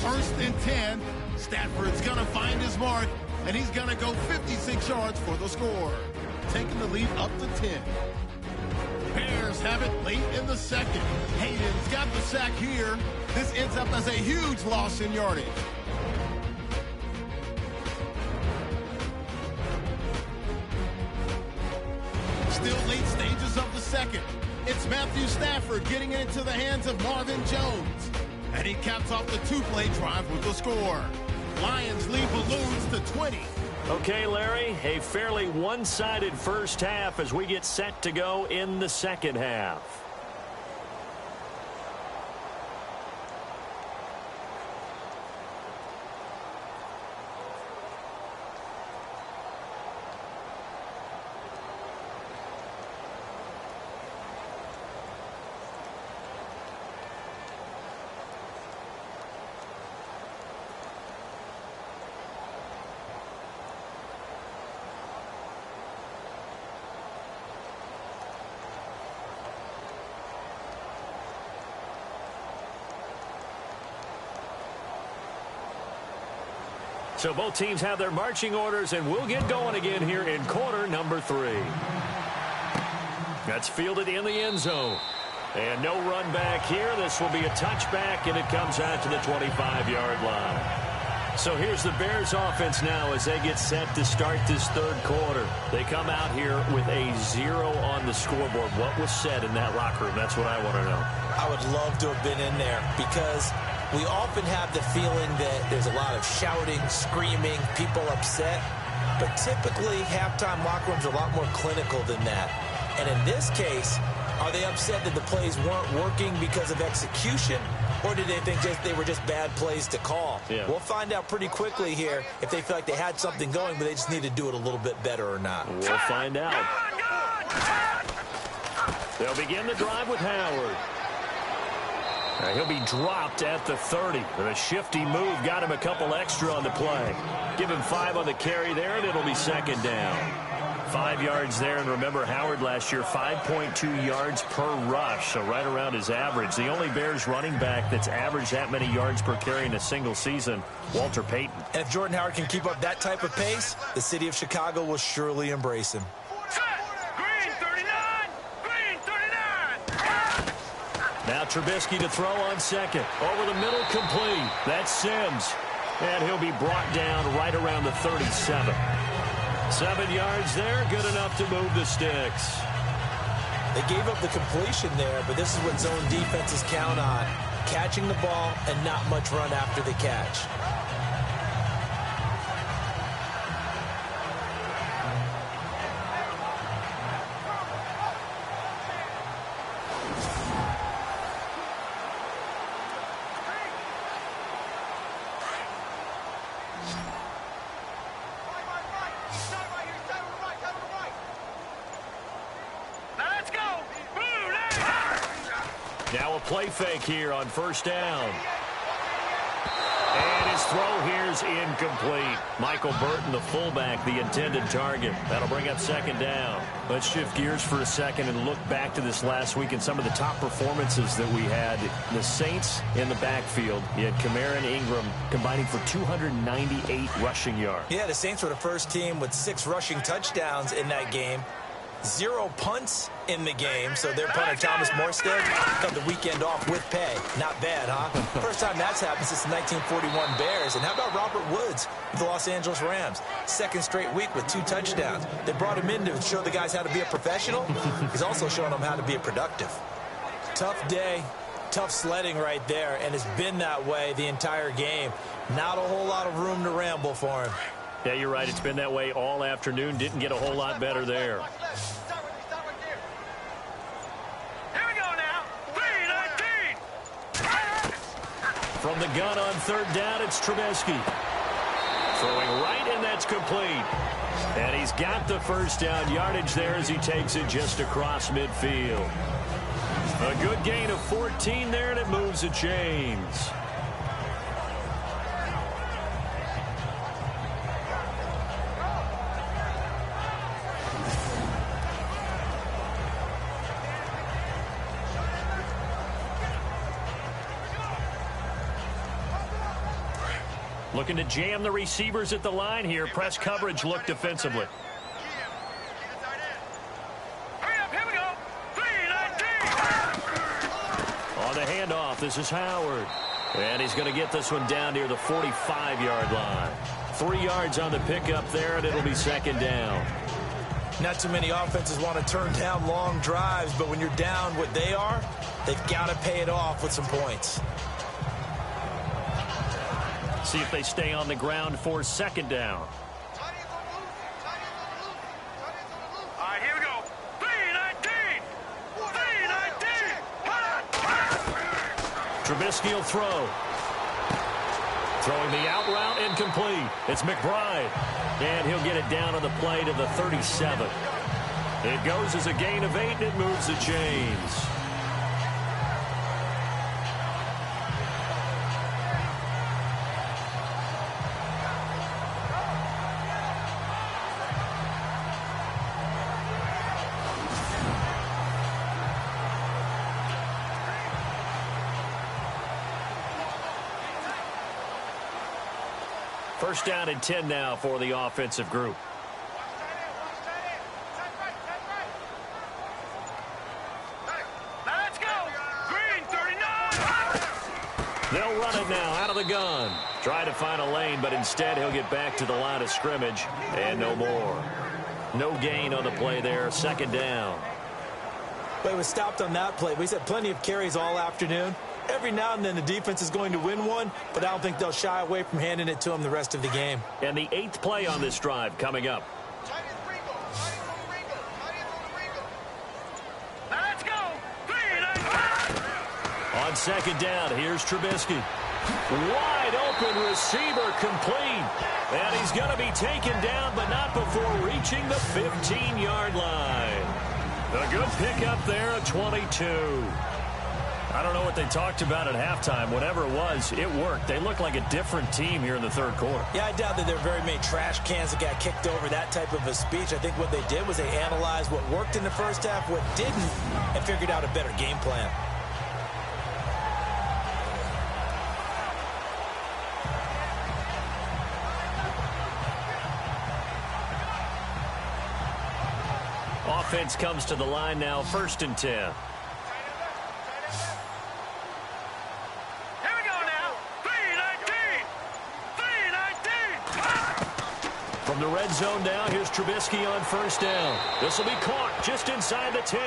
Speaker 1: First and 10. Stafford's going to find his mark, and he's going to go 56 yards for the score, taking the lead up to 10. Bears Bears have it late in the second. Hayden's got the sack here. This ends up as a huge loss in yardage. Still late stages of the second. It's Matthew Stafford getting it into the hands of Marvin Jones. And he caps off the two-play drive with the score. Lions lead balloons to 20.
Speaker 2: Okay, Larry, a fairly one-sided first half as we get set to go in the second half. So both teams have their marching orders, and we'll get going again here in quarter number 3. That's fielded in the end zone. And no run back here. This will be a touchback, and it comes out to the 25-yard line. So here's the Bears offense now as they get set to start this third quarter. They come out here with a 0 on the scoreboard. What was said in that locker room? That's what I want to know.
Speaker 3: I would love to have been in there because we often have the feeling that there's a lot of shouting, screaming, people upset. But typically, halftime locker rooms are a lot more clinical than that. And in this case, are they upset that the plays weren't working because of execution? Or did they think they were just bad plays to call?
Speaker 2: Yeah.
Speaker 3: We'll find out pretty quickly here if they feel like they had something going, but they just need to do it a little bit better or not.
Speaker 2: We'll find out. They'll begin the drive with Howard. He'll be dropped at the 30. But a shifty move got him a couple extra on the play. Give him 5 on the carry there, and it'll be second down. 5 yards there, and remember Howard last year, 5.2 yards per rush, so right around his average. The only Bears running back that's averaged that many yards per carry in a single season, Walter Payton.
Speaker 3: And if Jordan Howard can keep up that type of pace, the city of Chicago will surely embrace him.
Speaker 2: Now Trubisky to throw on second. Over the middle, complete. That's Sims. And he'll be brought down right around the 37. 7 yards there, good enough to move the sticks.
Speaker 3: They gave up the completion there, but this is what zone defenses count on. Catching the ball and not much run after the catch.
Speaker 2: Now a play fake here on first down. And his throw here's incomplete. Michael Burton, the fullback, the intended target. That'll bring up second down. Let's shift gears for a second and look back to this last week and some of the top performances that we had. The Saints in the backfield. You had Kamara and Ingram combining for 298 rushing yards.
Speaker 3: Yeah, the Saints were the first team with 6 rushing touchdowns in that game. 0 punts in the game, so their punter Thomas Morstead got the weekend off with pay. Not bad, huh? First time that's happened since the 1941 Bears. And how about Robert Woods with the Los Angeles Rams? Second straight week with 2 touchdowns. They brought him in to show the guys how to be a professional. He's also showing them how to be a productive. Tough day, tough sledding right there, and it's been that way the entire game. Not a whole lot of room to ramble for him.
Speaker 2: Yeah, you're right. It's been that way all afternoon. Didn't get a whole lot better there.
Speaker 4: Here we go now. 3-19.
Speaker 2: From the gun on third down, it's Trubisky. Throwing right, and that's complete. And he's got the first down yardage there as he takes it just across midfield. A good gain of 14 there, and it moves the chains. Looking to jam the receivers at the line here. Press coverage look defensively.
Speaker 4: Hurry up, here we go. 3-19.
Speaker 2: On the handoff, this is Howard. And he's going to get this one down near the 45-yard line. 3 yards on the pickup there, and it'll be second down.
Speaker 3: Not too many offenses want to turn down long drives, but when you're down what they are, they've got to pay it off with some points.
Speaker 2: See if they stay on the ground for second down.
Speaker 4: All right, here we go. 3-19. 3-19.
Speaker 2: Trubisky will throw. Throwing the out route, incomplete. It's McBride. And he'll get it down on the play to the 37. It goes as a gain of 8, and it moves the chains. First down and 10 now for the offensive group.
Speaker 4: Let's go. Green 39.
Speaker 2: They'll run it now out of the gun. Try to find a lane, but instead he'll get back to the line of scrimmage and no more. No gain on the play there. Second down.
Speaker 3: But he was stopped on that play. He's had plenty of carries all afternoon. Every now and then the defense is going to win one, but I don't think they'll shy away from handing it to him the rest of the game.
Speaker 2: And the 8th play on this drive coming up.
Speaker 4: Let's go. 3-19.
Speaker 2: On second down, here's Trubisky. Wide open receiver complete. And he's going to be taken down, but not before reaching the 15-yard line. A good pickup there at 22. I don't know what they talked about at halftime. Whatever it was, it worked. They look like a different team here in the third quarter.
Speaker 3: Yeah, I doubt that there are very many trash cans that got kicked over that type of a speech. I think what they did was they analyzed what worked in the first half, what didn't, and figured out a better game plan.
Speaker 2: Offense comes to the line now, 1st and 10. From the red zone now, here's Trubisky on 1st down. This will be caught just inside the 10.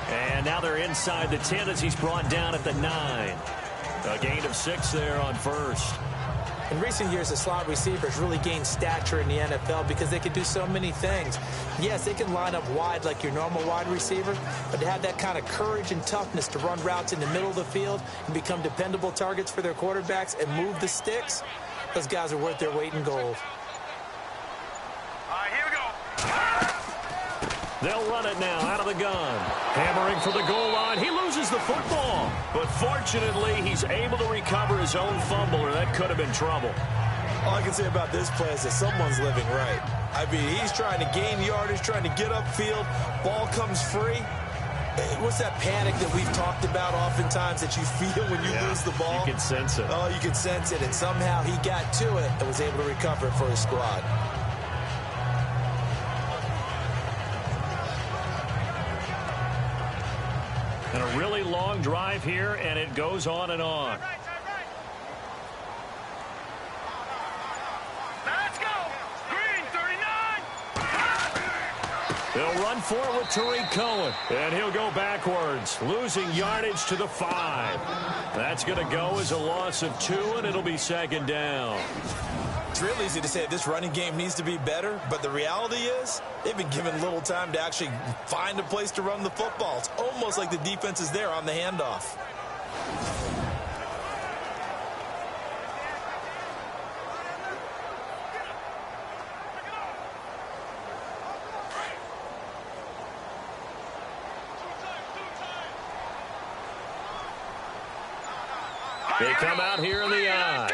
Speaker 2: And now they're inside the 10 as he's brought down at the 9. A gain of 6 there on 1st.
Speaker 3: In recent years, the slot receivers really gained stature in the NFL because they can do so many things. Yes, they can line up wide like your normal wide receiver, but to have that kind of courage and toughness to run routes in the middle of the field and become dependable targets for their quarterbacks and move the sticks, those guys are worth their weight in gold.
Speaker 4: All right, here we go.
Speaker 2: They'll run it now out of the gun. Hammering for the goal line. He loses the football. But fortunately, he's able to recover his own fumble, or that could have been trouble.
Speaker 3: All I can say about this play is that someone's living right. I mean, he's trying to gain yardage, trying to get upfield. Ball comes free. What's that panic that we've talked about oftentimes that you feel when you lose the ball?
Speaker 2: You can sense it.
Speaker 3: Oh, you can sense it. And somehow he got to it and was able to recover it for his squad.
Speaker 2: And a really long drive here, and it goes on and on.
Speaker 4: Let's go. Green 39.
Speaker 2: They'll run for it with Tariq Cohen, and he'll go backwards, losing yardage to the 5. That's going to go as a loss of 2, and it'll be second down.
Speaker 3: It's real easy to say this running game needs to be better, but the reality is they've been given little time to actually find a place to run the football. It's almost like the defense is there on the handoff.
Speaker 2: They come out here in the eye.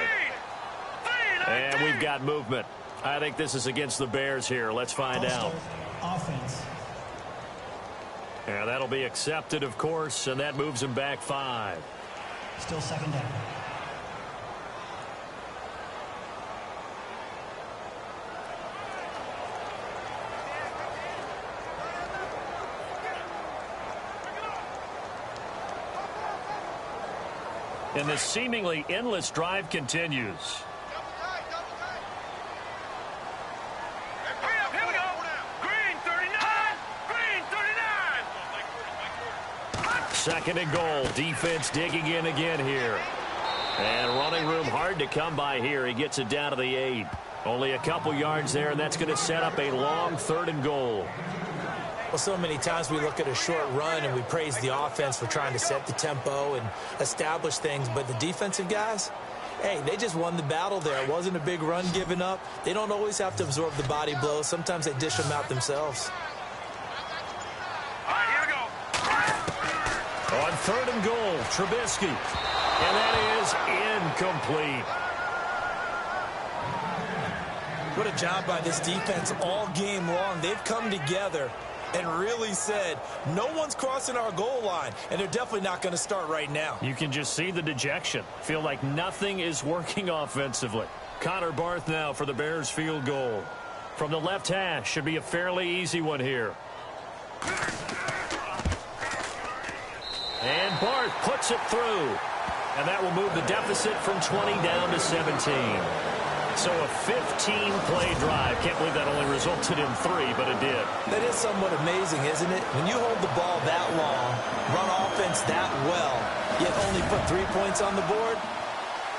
Speaker 2: And we've got movement. I think this is against the Bears here. Let's find out.
Speaker 5: Offense.
Speaker 2: Yeah, that'll be accepted, of course, and that moves him back 5.
Speaker 5: Still second down.
Speaker 2: And this seemingly endless drive continues.
Speaker 4: Here we go. Green 39. Green 39.
Speaker 2: Second and goal. Defense digging in again here. And running room hard to come by here. He gets it down to the 8. Only a couple yards there, and that's going to set up a long 3rd and goal.
Speaker 3: Well, so many times we look at a short run and we praise the offense for trying to set the tempo and establish things, but the defensive guys, hey, they just won the battle there. It wasn't a big run given up. They don't always have to absorb the body blows. Sometimes they dish them out themselves.
Speaker 4: All right, here we go.
Speaker 2: On 3rd and goal, Trubisky. And that is incomplete.
Speaker 3: What a job by this defense all game long. They've come together and really said, no one's crossing our goal line, and they're definitely not going to start right now.
Speaker 2: You can just see the dejection. Feel like nothing is working offensively. Connor Barth now for the Bears field goal. From the left hash, should be a fairly easy one here. And Barth puts it through. And that will move the deficit from 20 down to 17. So a 15-play drive. Can't believe that only resulted in 3, but it did.
Speaker 3: That is somewhat amazing, isn't it? When you hold the ball that long, run offense that well, yet only put 3 points on the board,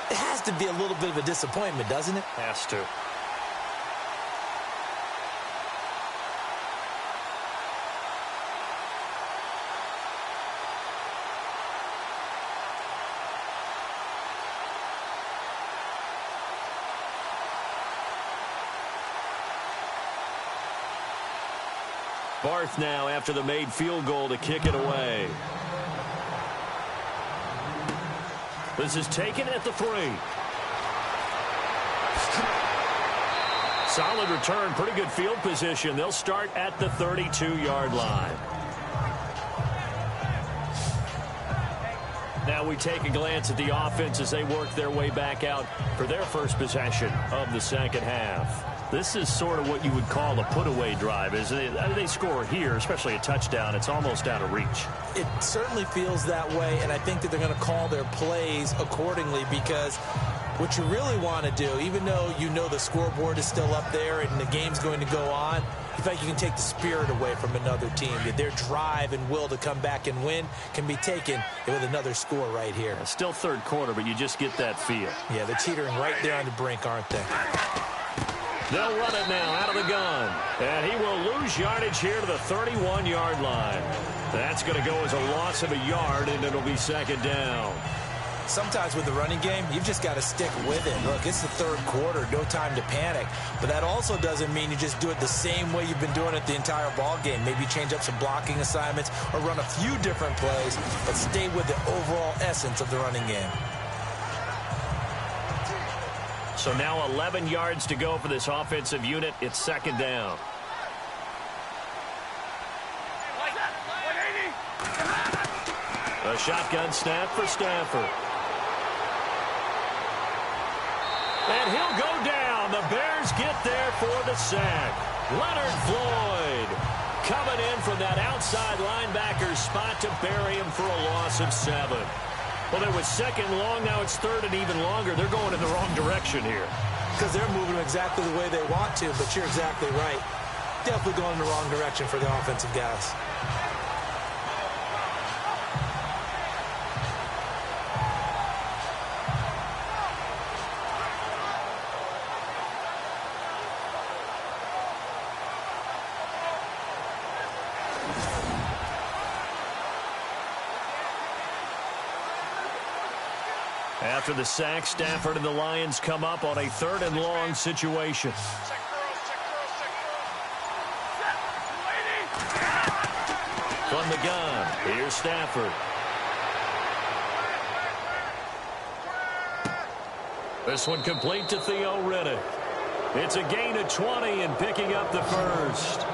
Speaker 3: it has to be a little bit of a disappointment, doesn't it?
Speaker 2: Has to. Barth now after the made field goal to kick it away. This is taken at the 3. Solid return, pretty good field position. They'll start at the 32-yard line. Now we take a glance at the offense as they work their way back out for their first possession of the second half. This is sort of what you would call a put-away drive. As they score here, especially a touchdown, it's almost out of reach.
Speaker 3: It certainly feels that way, and I think that they're going to call their plays accordingly, because what you really want to do, even though you know the scoreboard is still up there and the game's going to go on, you feel like you can take the spirit away from another team. That their drive and will to come back and win can be taken with another score right here.
Speaker 2: Still third quarter, but you just get that feel.
Speaker 3: Yeah, they're teetering right there on the brink, aren't they?
Speaker 2: They'll run it now out of the gun. And he will lose yardage here to the 31-yard line. That's going to go as a loss of a yard, and it'll be second down.
Speaker 3: Sometimes with the running game, you've just got to stick with it. Look, it's the third quarter, no time to panic. But that also doesn't mean you just do it the same way you've been doing it the entire ball game. Maybe change up some blocking assignments or run a few different plays, but stay with the overall essence of the running game.
Speaker 2: So now 11 yards to go for this offensive unit. It's second down. A shotgun snap for Stafford. And he'll go down. The Bears get there for the sack. Leonard Floyd coming in from that outside linebacker spot to bury him for a loss of 7. Well, it was second long. Now it's third and even longer. They're going in the wrong direction here.
Speaker 3: Because they're moving exactly the way they want to, but you're exactly right. Definitely going in the wrong direction for the offensive guys.
Speaker 2: After the sack, Stafford and the Lions come up on a third and long situation. From the gun, here's Stafford. This one complete to Theo Riddick. It's a gain of 20 and picking up the first.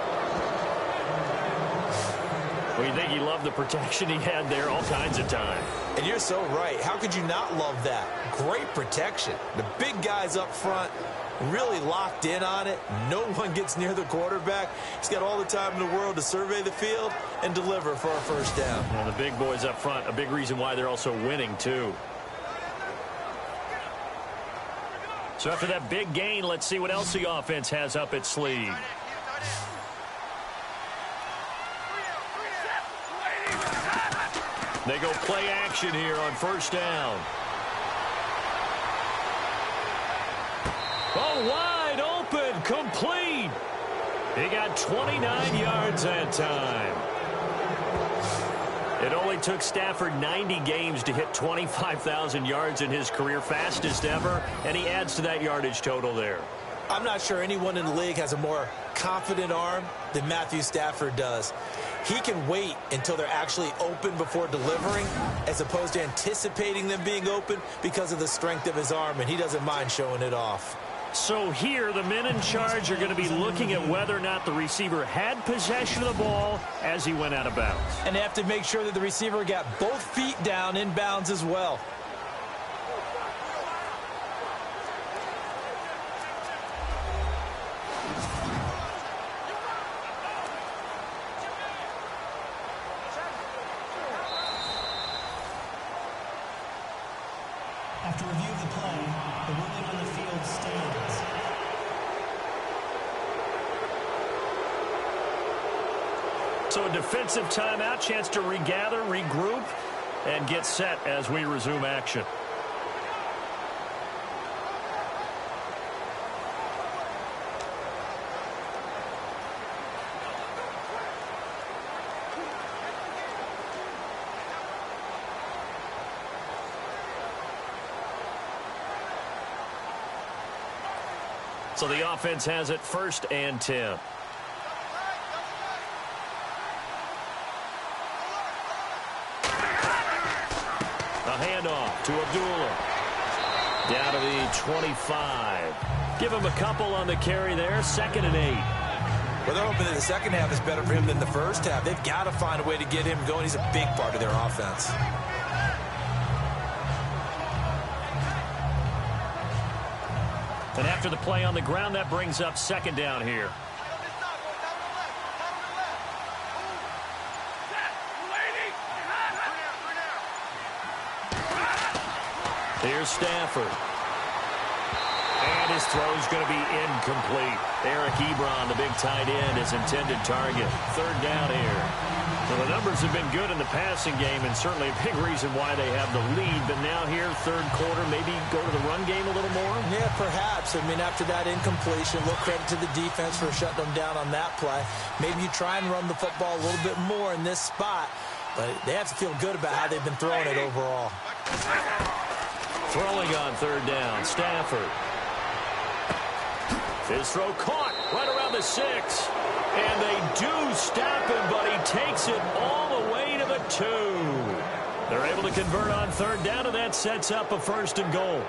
Speaker 2: Well, you think he loved the protection he had there all kinds of time.
Speaker 3: And you're so right. How could you not love that? Great protection. The big guys up front really locked in on it. No one gets near the quarterback. He's got all the time in the world to survey the field and deliver for a first down.
Speaker 2: Well, the big boys up front, a big reason why they're also winning, too. So after that big gain, let's see what else the offense has up its sleeve. They go play action here on first down. Oh, wide open, complete. He got 29 yards that time. It only took Stafford 90 games to hit 25,000 yards in his career, fastest ever, and he adds to that yardage total there.
Speaker 3: I'm not sure anyone in the league has a more confident arm than Matthew Stafford does. He can wait until they're actually open before delivering, as opposed to anticipating them being open because of the strength of his arm, and he doesn't mind showing it off.
Speaker 2: So here, the men in charge are going to be looking at whether or not the receiver had possession of the ball as he went out of bounds.
Speaker 3: And they have to make sure that the receiver got both feet down in bounds as well.
Speaker 5: After review of the play, the ruling on the field stands.
Speaker 2: So a defensive timeout, chance to regather, regroup, and get set as we resume action. So the offense has it 1st and 10. A handoff to Abdullah. Down to the 25. Give him a couple on the carry there. 2nd and 8.
Speaker 3: Well, they're hoping that the second half is better for him than the first half. They've got to find a way to get him going. He's a big part of their offense.
Speaker 2: And after the play on the ground, that brings up 2nd down here. Here's Stafford. And his throw's going to be incomplete. Eric Ebron, the big tight end, his intended target. 3rd down here. Well, the numbers have been good in the passing game, and certainly a big reason why they have the lead. But now here, 3rd quarter, maybe go to the run game a little more?
Speaker 3: Yeah, perhaps. I mean, after that incompletion, a little credit to the defense for shutting them down on that play. Maybe you try and run the football a little bit more in this spot, but they have to feel good about how they've been throwing it overall.
Speaker 2: Throwing on 3rd down, Stafford. His throw caught right around the 6. And they do stop him, but he takes it all the way to the 2. They're able to convert on 3rd down, and that sets up a 1st and goal.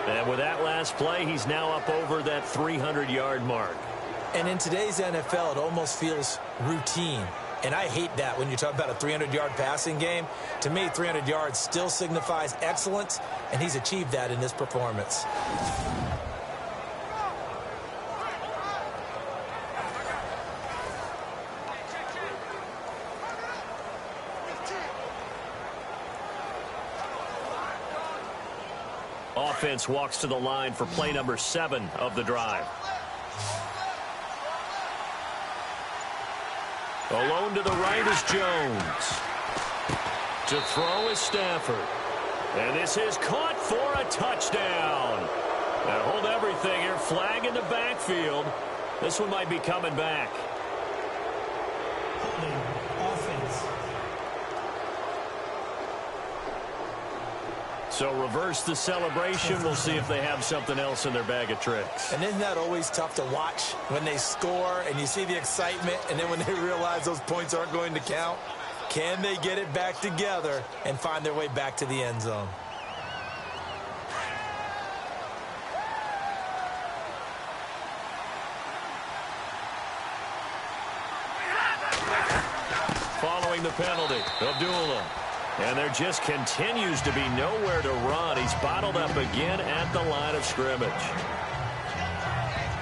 Speaker 2: And with that last play, he's now up over that 300-yard mark.
Speaker 3: And in today's NFL, it almost feels routine. And I hate that when you talk about a 300-yard passing game. To me, 300 yards still signifies excellence, and he's achieved that in this performance.
Speaker 2: Offense walks to the line for play number 7 of the drive. Alone to the right is Jones. To throw is Stafford. And this is caught for a touchdown. And hold everything here. Flag in the backfield. This one might be coming back.
Speaker 5: Offense.
Speaker 2: So reverse the celebration. We'll see if they have something else in their bag of tricks.
Speaker 3: And isn't that always tough to watch when they score and you see the excitement, and then when they realize those points aren't going to count? Can they get it back together and find their way back to the end zone?
Speaker 2: Following the penalty, Abdullah. And there just continues to be nowhere to run. He's bottled up again at the line of scrimmage.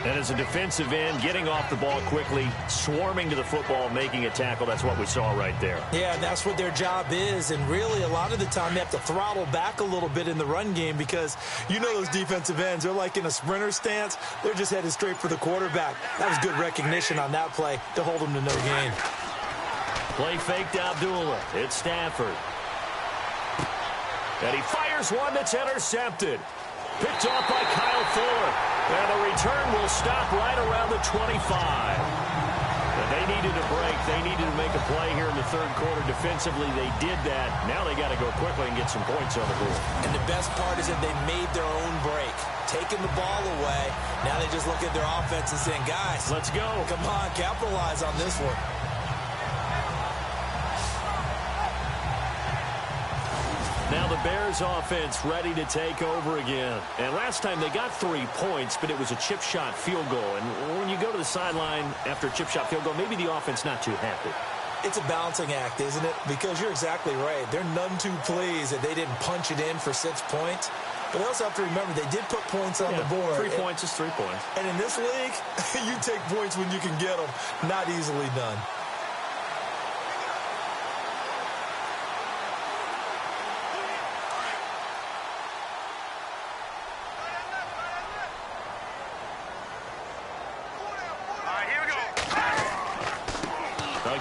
Speaker 2: And as a defensive end, getting off the ball quickly, swarming to the football, making a tackle, that's what we saw right there.
Speaker 3: Yeah, and that's what their job is. And really, a lot of the time, they have to throttle back a little bit in the run game because you know those defensive ends, they're like in a sprinter stance. They're just headed straight for the quarterback. That was good recognition on that play to hold them to no gain.
Speaker 2: Play faked Abdullah. It's Stafford. And he fires one that's intercepted. Picked off by Kyle Fuller. And the return will stop right around the 25. And they needed a break. They needed to make a play here in the third quarter. Defensively, they did that. Now they got to go quickly and get some points on the board.
Speaker 3: And the best part is that they made their own break. Taking the ball away. Now they just look at their offense and saying, guys,
Speaker 2: let's go.
Speaker 3: Come on, capitalize on this one.
Speaker 2: Now the Bears offense ready to take over again. And last time they got 3 points, but it was a chip shot field goal. And when you go to the sideline after a chip shot field goal, maybe the offense not too happy.
Speaker 3: It's a balancing act, isn't it? Because you're exactly right. They're none too pleased that they didn't punch it in for 6 points. But they also have to remember they did put points on the board.
Speaker 2: 3 points is 3 points.
Speaker 3: And in this league, you take points when you can get them. Not easily done.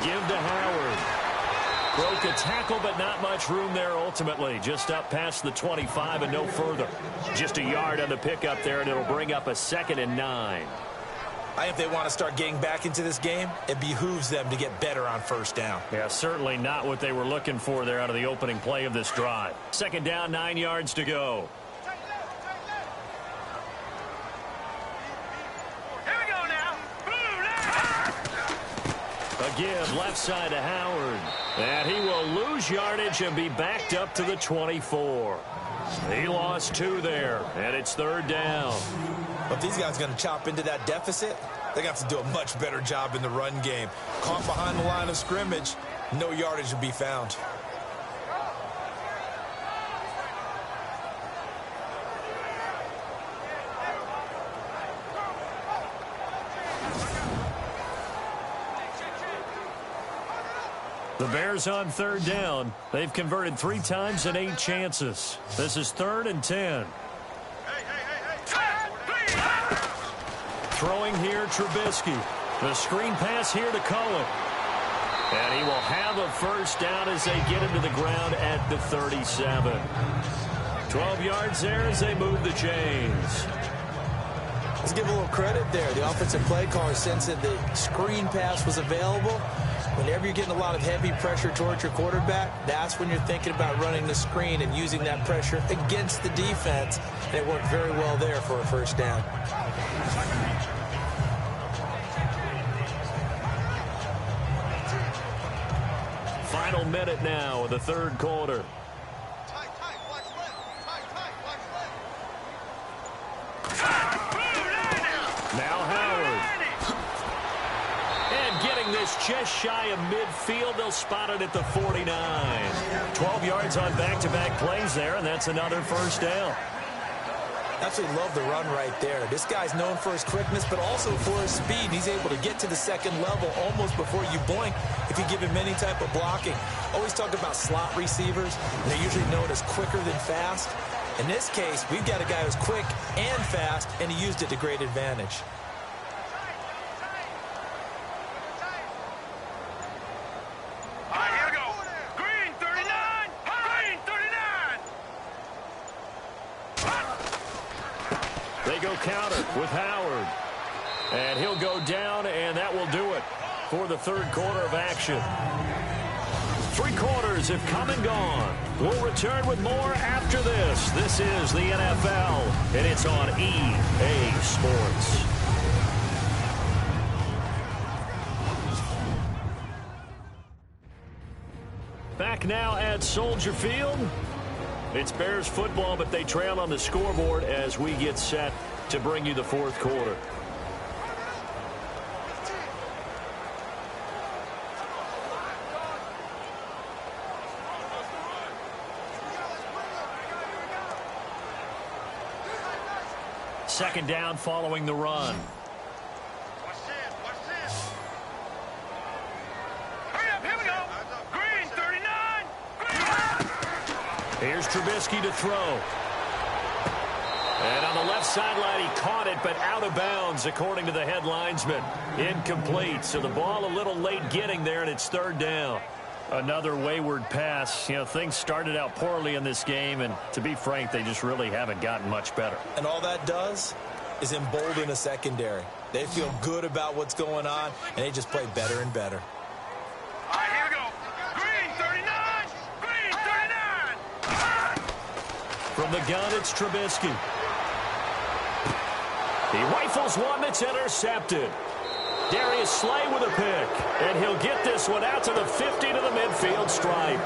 Speaker 2: Give to Howard. Broke a tackle, but not much room there ultimately. Just up past the 25 and no further. Just a yard on the pickup there, and it'll bring up a 2nd and 9.
Speaker 3: I think if they want to start getting back into this game, it behooves them to get better on first down.
Speaker 2: Yeah, certainly not what they were looking for there out of the opening play of this drive. 2nd down, 9 yards to go. A give left side to Howard. And he will lose yardage and be backed up to the 24. He lost 2 there, and it's 3rd down.
Speaker 3: But these guys are going to chop into that deficit. They got to do a much better job in the run game. Caught behind the line of scrimmage, no yardage to be found.
Speaker 2: The Bears on 3rd down. They've converted 3 times and 8 chances. This is 3rd and 10. Throwing here, Trubisky. The screen pass here to Cohen. And he will have a first down as they get him to the ground at the 37. 12 yards there as they move the chains.
Speaker 3: Let's give a little credit there. The offensive play caller sensed that the screen pass was available. Whenever you're getting a lot of heavy pressure towards your quarterback, that's when you're thinking about running the screen and using that pressure against the defense. And it worked very well there for a first down.
Speaker 2: Final minute now of the 3rd quarter. Now Howard. And getting this just shy of midfield. They'll spot it at the 49. 12 yards on back-to-back plays there, and that's another first down.
Speaker 3: Absolutely love the run right there. This guy's known for his quickness, but also for his speed. He's able to get to the 2nd level almost before you blink if you give him any type of blocking. Always talk about slot receivers. They're usually known as quicker than fast. In this case, we've got a guy who's quick and fast, and he used it to great advantage.
Speaker 2: Counter with Howard. And he'll go down, and that will do it for the 3rd quarter of action. 3 quarters have come and gone. We'll return with more after this. This is the NFL, and it's on EA Sports. Back now at Soldier Field. It's Bears football, but they trail on the scoreboard as we get set to bring you the 4th quarter. Second down following the run. Here's Trubisky to throw. And on the left sideline, he caught it, but out of bounds, according to the head linesman. Incomplete. So the ball a little late getting there, and it's third down. Another wayward pass. You know, things started out poorly in this game, and to be frank, they just really haven't gotten much better.
Speaker 3: And all that does is embolden a secondary. They feel good about what's going on, and they just play better and better.
Speaker 4: All right, here we go. Green, 39. Green, 39.
Speaker 2: From the gun, it's Trubisky. He rifles one that's intercepted. Darius Slay with a pick. And he'll get this one out to the 50 to the midfield stripe.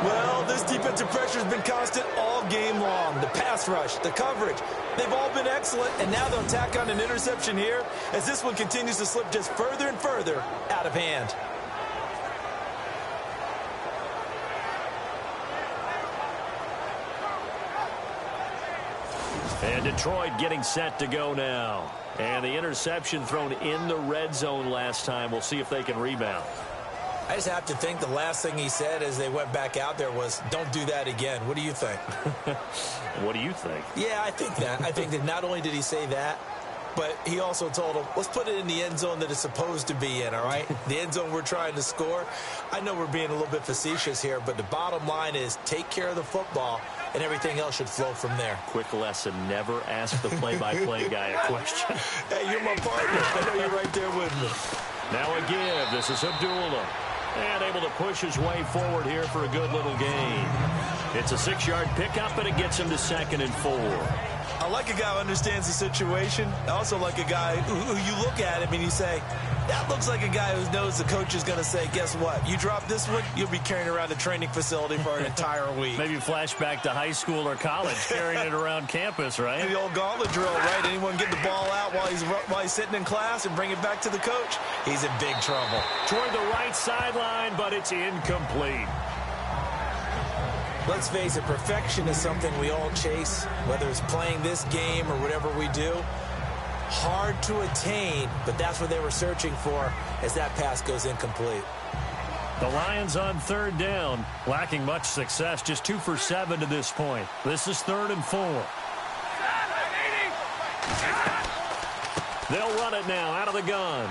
Speaker 3: Well, this defensive pressure has been constant all game long. The pass rush, the coverage, they've all been excellent. And now they'll tack on an interception here as this one continues to slip just further and further out of hand.
Speaker 2: And Detroit getting set to go now. And the interception thrown in the red zone last time. We'll see if they can rebound.
Speaker 3: I just have to think the last thing he said as they went back out there was, don't do that again. What do you think?
Speaker 2: What do you think?
Speaker 3: Yeah, I think that. I think that not only did he say that, but he also told them, let's put it in the end zone that it's supposed to be in, all right? The end zone we're trying to score. I know we're being a little bit facetious here, but the bottom line is take care of the football, and everything else should flow from there.
Speaker 2: Quick lesson, never ask the play-by-play guy a question.
Speaker 3: Hey, you're my partner. I know you're right there with me.
Speaker 2: Now a give. This is Abdullah. And able to push his way forward here for a good little gain. It's a 6-yard pickup, and it gets him to 2nd and 4.
Speaker 3: I like a guy who understands the situation. I also like a guy who you look at him and you say, that looks like a guy who knows the coach is going to say, guess what? You drop this one, you'll be carrying around a training facility for an entire week.
Speaker 2: Maybe flashback to high school or college, carrying it around campus, right?
Speaker 3: The old gauntlet drill, right? Anyone get the ball out while he's sitting in class and bring it back to the coach? He's in big trouble.
Speaker 2: Toward the right sideline, but it's incomplete.
Speaker 3: Let's face it, perfection is something we all chase, whether it's playing this game or whatever we do. Hard to attain, but that's what they were searching for as that pass goes incomplete.
Speaker 2: The Lions on 3rd down, lacking much success, just 2 for 7 to this point. This is 3rd and 4. They'll run it now out of the gun.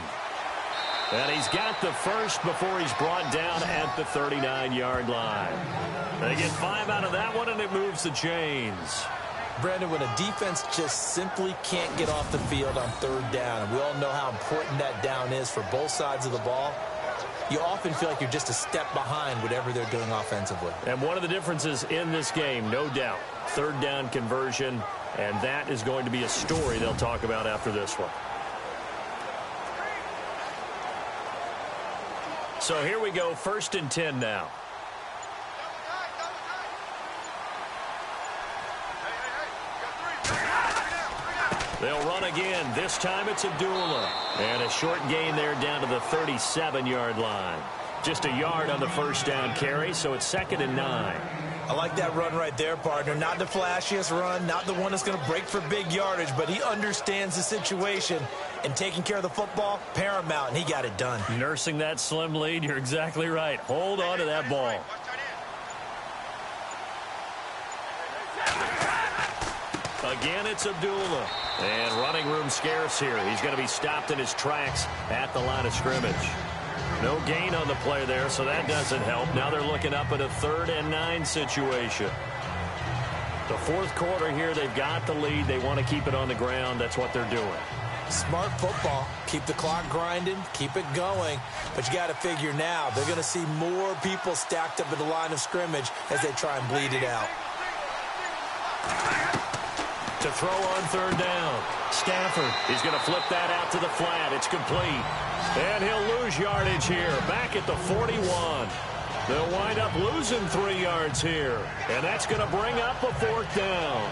Speaker 2: And he's got the first before he's brought down at the 39-yard line. They get 5 out of that one, and it moves the chains.
Speaker 3: Brandon, when a defense just simply can't get off the field on 3rd down, and we all know how important that down is for both sides of the ball, you often feel like you're just a step behind whatever they're doing offensively.
Speaker 2: And one of the differences in this game, no doubt, 3rd down conversion, and that is going to be a story they'll talk about after this one. So here we go, 1st and 10 now. They'll run again. This time it's Abdullah. And a short gain there down to the 37-yard line. Just a yard on the first down carry, so it's 2nd and 9.
Speaker 3: I like that run right there, partner. Not the flashiest run, not the one that's going to break for big yardage, but he understands the situation, and taking care of the football, paramount, and he got it done.
Speaker 2: Nursing that slim lead, you're exactly right. Hold on to that ball. Again, it's Abdullah. And running room scarce here. He's going to be stopped in his tracks at the line of scrimmage. No gain on the play there, so that doesn't help. Now they're looking up at a 3rd and 9 situation. The 4th quarter here, they've got the lead. They want to keep it on the ground. That's what they're doing.
Speaker 3: Smart football. Keep the clock grinding. Keep it going. But you got to figure now, they're going to see more people stacked up at the line of scrimmage as they try and bleed it out.
Speaker 2: To throw on 3rd down. Stafford is going to flip that out to the flat. It's complete. And he'll lose yardage here. Back at the 41. They'll wind up losing 3 yards here. And that's going to bring up a 4th down.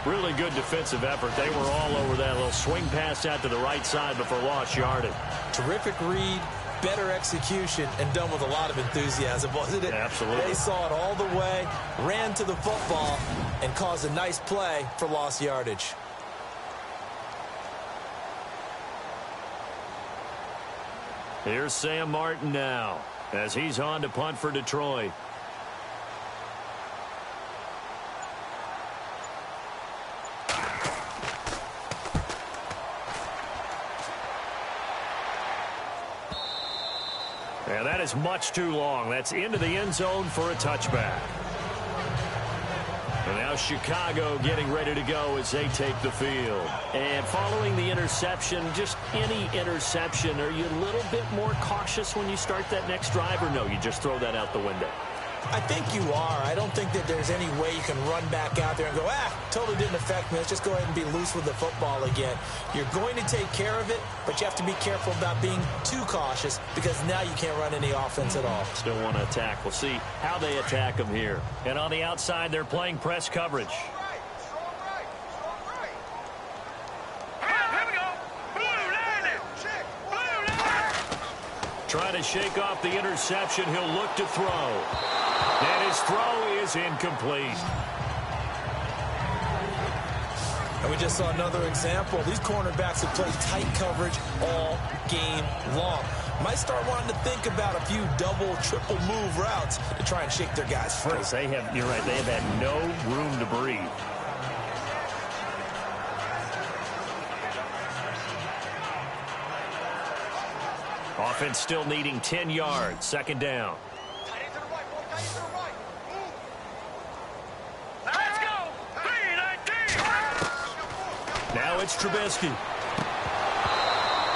Speaker 2: Really good defensive effort. They were all over that little swing pass out to the right side before lost yardage.
Speaker 3: Terrific read, better execution, and done with a lot of enthusiasm, wasn't it?
Speaker 2: Absolutely.
Speaker 3: They saw it all the way, ran to the football, and caused a nice play for lost yardage.
Speaker 2: Here's Sam Martin now as he's on to punt for Detroit. And that is much too long. That's into the end zone for a touchback. And now Chicago getting ready to go as they take the field. And following the interception, just any interception, are you a little bit more cautious when you start that next drive, or no, you just throw that out the window?
Speaker 3: I think you are. I don't think that there's any way you can run back out there and go, totally didn't affect me. Let's just go ahead and be loose with the football again. You're going to take care of it, but you have to be careful about being too cautious because now you can't run any offense at all.
Speaker 2: Still want to attack. We'll see how they attack them here. And on the outside, they're playing press coverage. Trying to shake off the interception. He'll look to throw. And his throw is incomplete.
Speaker 3: And we just saw another example. These cornerbacks have played tight coverage all game long. Might start wanting to think about a few double, triple move routes to try and shake their guys free.
Speaker 2: You're right, they have had no room to breathe. Offense still needing 10 yards. Second down.
Speaker 4: Let's go! 3-19!
Speaker 2: Now it's Trubisky.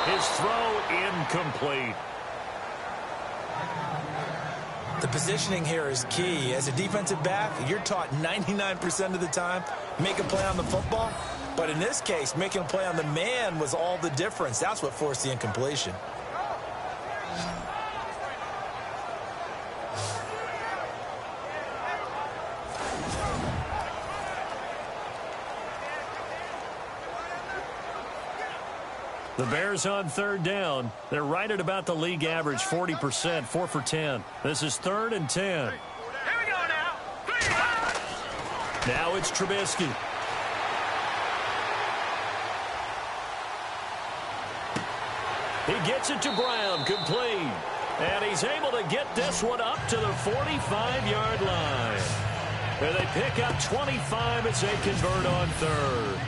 Speaker 2: His throw incomplete.
Speaker 3: The positioning here is key. As a defensive back, you're taught 99% of the time, make a play on the football. But in this case, making a play on the man was all the difference. That's what forced the incompletion.
Speaker 2: The Bears on third down. They're right at about the league average, 40%, 4 for 10. This is 3rd and 10.
Speaker 4: Here we go now.
Speaker 2: Now it's Trubisky. He gets it to Brown, complete. And he's able to get this one up to the 45-yard line. Where they pick up 25 as they convert on third.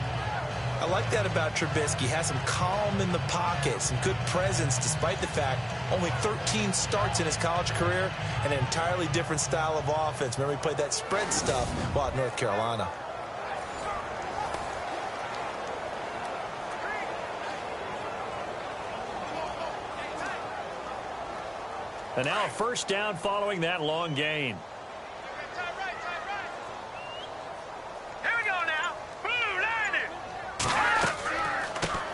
Speaker 3: I like that about Trubisky. Has some calm in the pocket, some good presence, despite the fact only 13 starts in his college career and an entirely different style of offense. Remember, he played that spread stuff while at North Carolina.
Speaker 2: And now a first down following that long gain.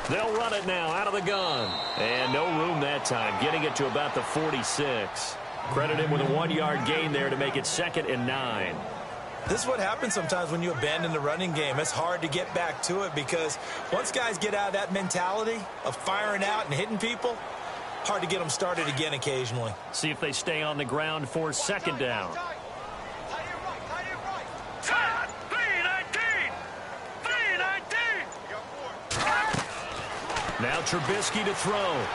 Speaker 2: They'll run it now out of the gun. And no room that time, getting it to about the 46. Credit him with a 1-yard gain there to make it 2nd and 9.
Speaker 3: This is what happens sometimes when you abandon the running game. It's hard to get back to it because once guys get out of that mentality of firing out and hitting people, hard to get them started again occasionally.
Speaker 2: See if they stay on the ground for 2nd down. Now Trubisky to throw.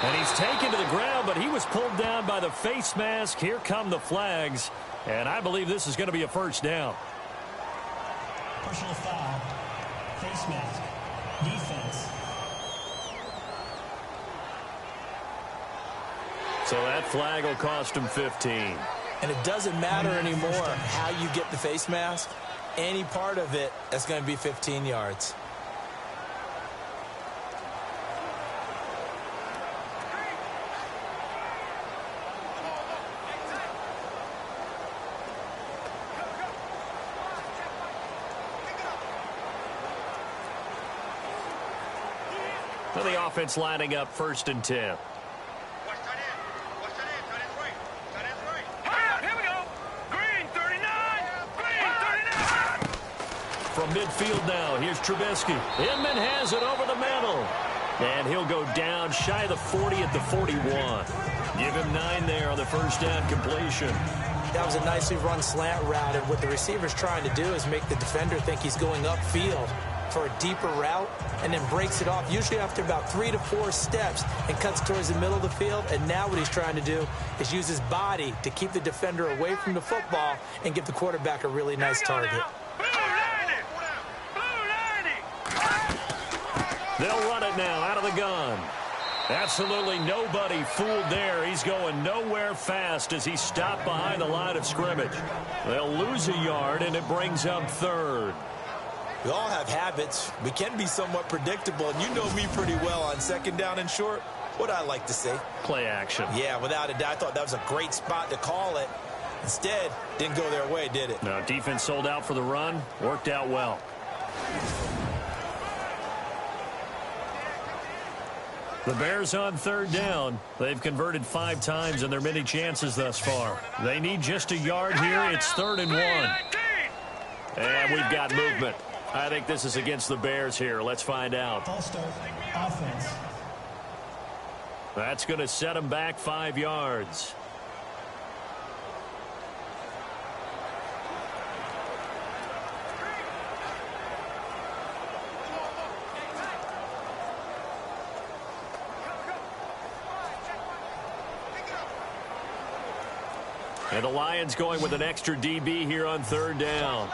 Speaker 2: And he's taken to the ground, but he was pulled down by the face mask. Here come the flags. And I believe this is going to be a first down.
Speaker 5: Personal foul. Face mask. Defense.
Speaker 2: So that flag will cost him 15.
Speaker 3: And it doesn't matter anymore how you get the face mask. Any part of it, that's going to be 15 yards.
Speaker 2: Well, the offense lining up 1st and 10. From midfield now, here's Trubisky. Inman has it over the middle. And he'll go down shy of the 40 at the 41. Give him 9 there on the first down completion.
Speaker 3: That was a nicely run slant route, and what the receiver's trying to do is make the defender think he's going upfield for a deeper route and then breaks it off, usually after about 3 to 4 steps, and cuts towards the middle of the field. And now what he's trying to do is use his body to keep the defender away from the football and give the quarterback a really nice target.
Speaker 2: They'll run it now out of the gun. Absolutely nobody fooled there. He's going nowhere fast as he stopped behind the line of scrimmage. They'll lose a yard, and it brings up third.
Speaker 3: We all have habits. We can be somewhat predictable, and you know me pretty well on second down and short. What I like to say?
Speaker 2: Play action.
Speaker 3: Yeah, without a doubt. I thought that was a great spot to call it. Instead, didn't go their way, did it?
Speaker 2: No, defense sold out for the run. Worked out well. The Bears on third down. They've converted 5 times in their many chances thus far. They need just a yard here. It's 3rd and 1. And we've got movement. I think this is against the Bears here. Let's find out.
Speaker 5: False start, offense.
Speaker 2: That's going to set them back 5 yards. And the Lions going with an extra DB here on third down.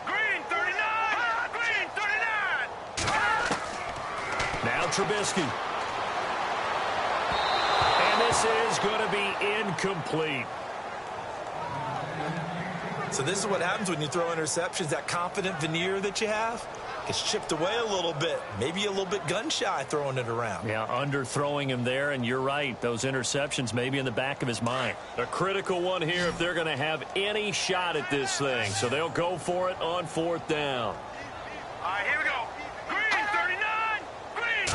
Speaker 4: Green 39! Green 39!
Speaker 2: Now Trubisky. And this is going to be incomplete.
Speaker 3: So this is what happens when you throw interceptions. That confident veneer that you have gets chipped away a little bit. Maybe a little bit gun-shy throwing it around.
Speaker 2: Yeah, underthrowing him there, and you're right. Those interceptions may be in the back of his mind. A critical one here if they're going to have any shot at this thing. So they'll go for it on 4th down.
Speaker 4: All right, here we go. Green 39! Green!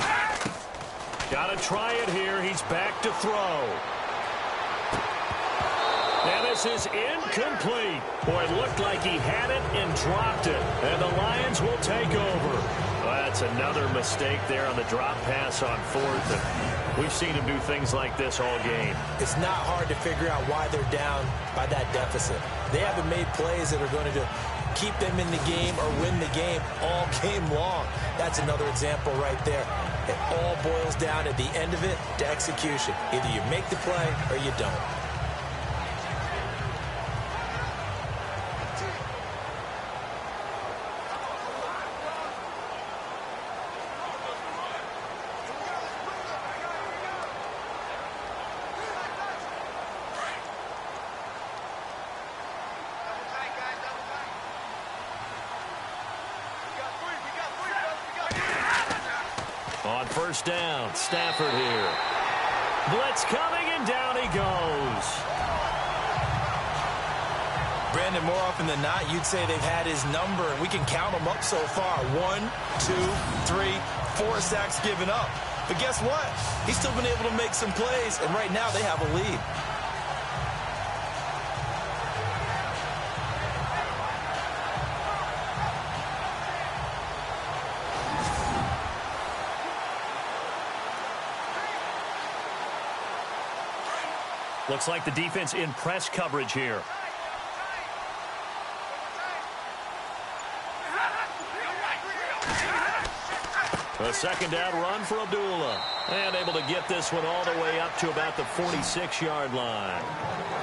Speaker 2: Got to try it here. He's back to throw. And this is incomplete. Boy, it looked like he had it and dropped it. And the Lions will take over. Well, that's another mistake there on the drop pass on 4th. And we've seen him do things like this all game.
Speaker 3: It's not hard to figure out why they're down by that deficit. They haven't made plays that are going to keep them in the game or win the game all game long. That's another example right there. It all boils down at the end of it to execution. Either you make the play or you don't.
Speaker 2: On 1st down, Stafford here. Blitz coming, and down he goes.
Speaker 3: Brandon, more often than not, you'd say they've had his number, and we can count them up so far. 1, 2, 3, 4 sacks given up. But guess what? He's still been able to make some plays, and right now they have a lead.
Speaker 2: Looks like the defense in press coverage here. A 2nd down run for Abdullah. And able to get this one all the way up to about the 46-yard line.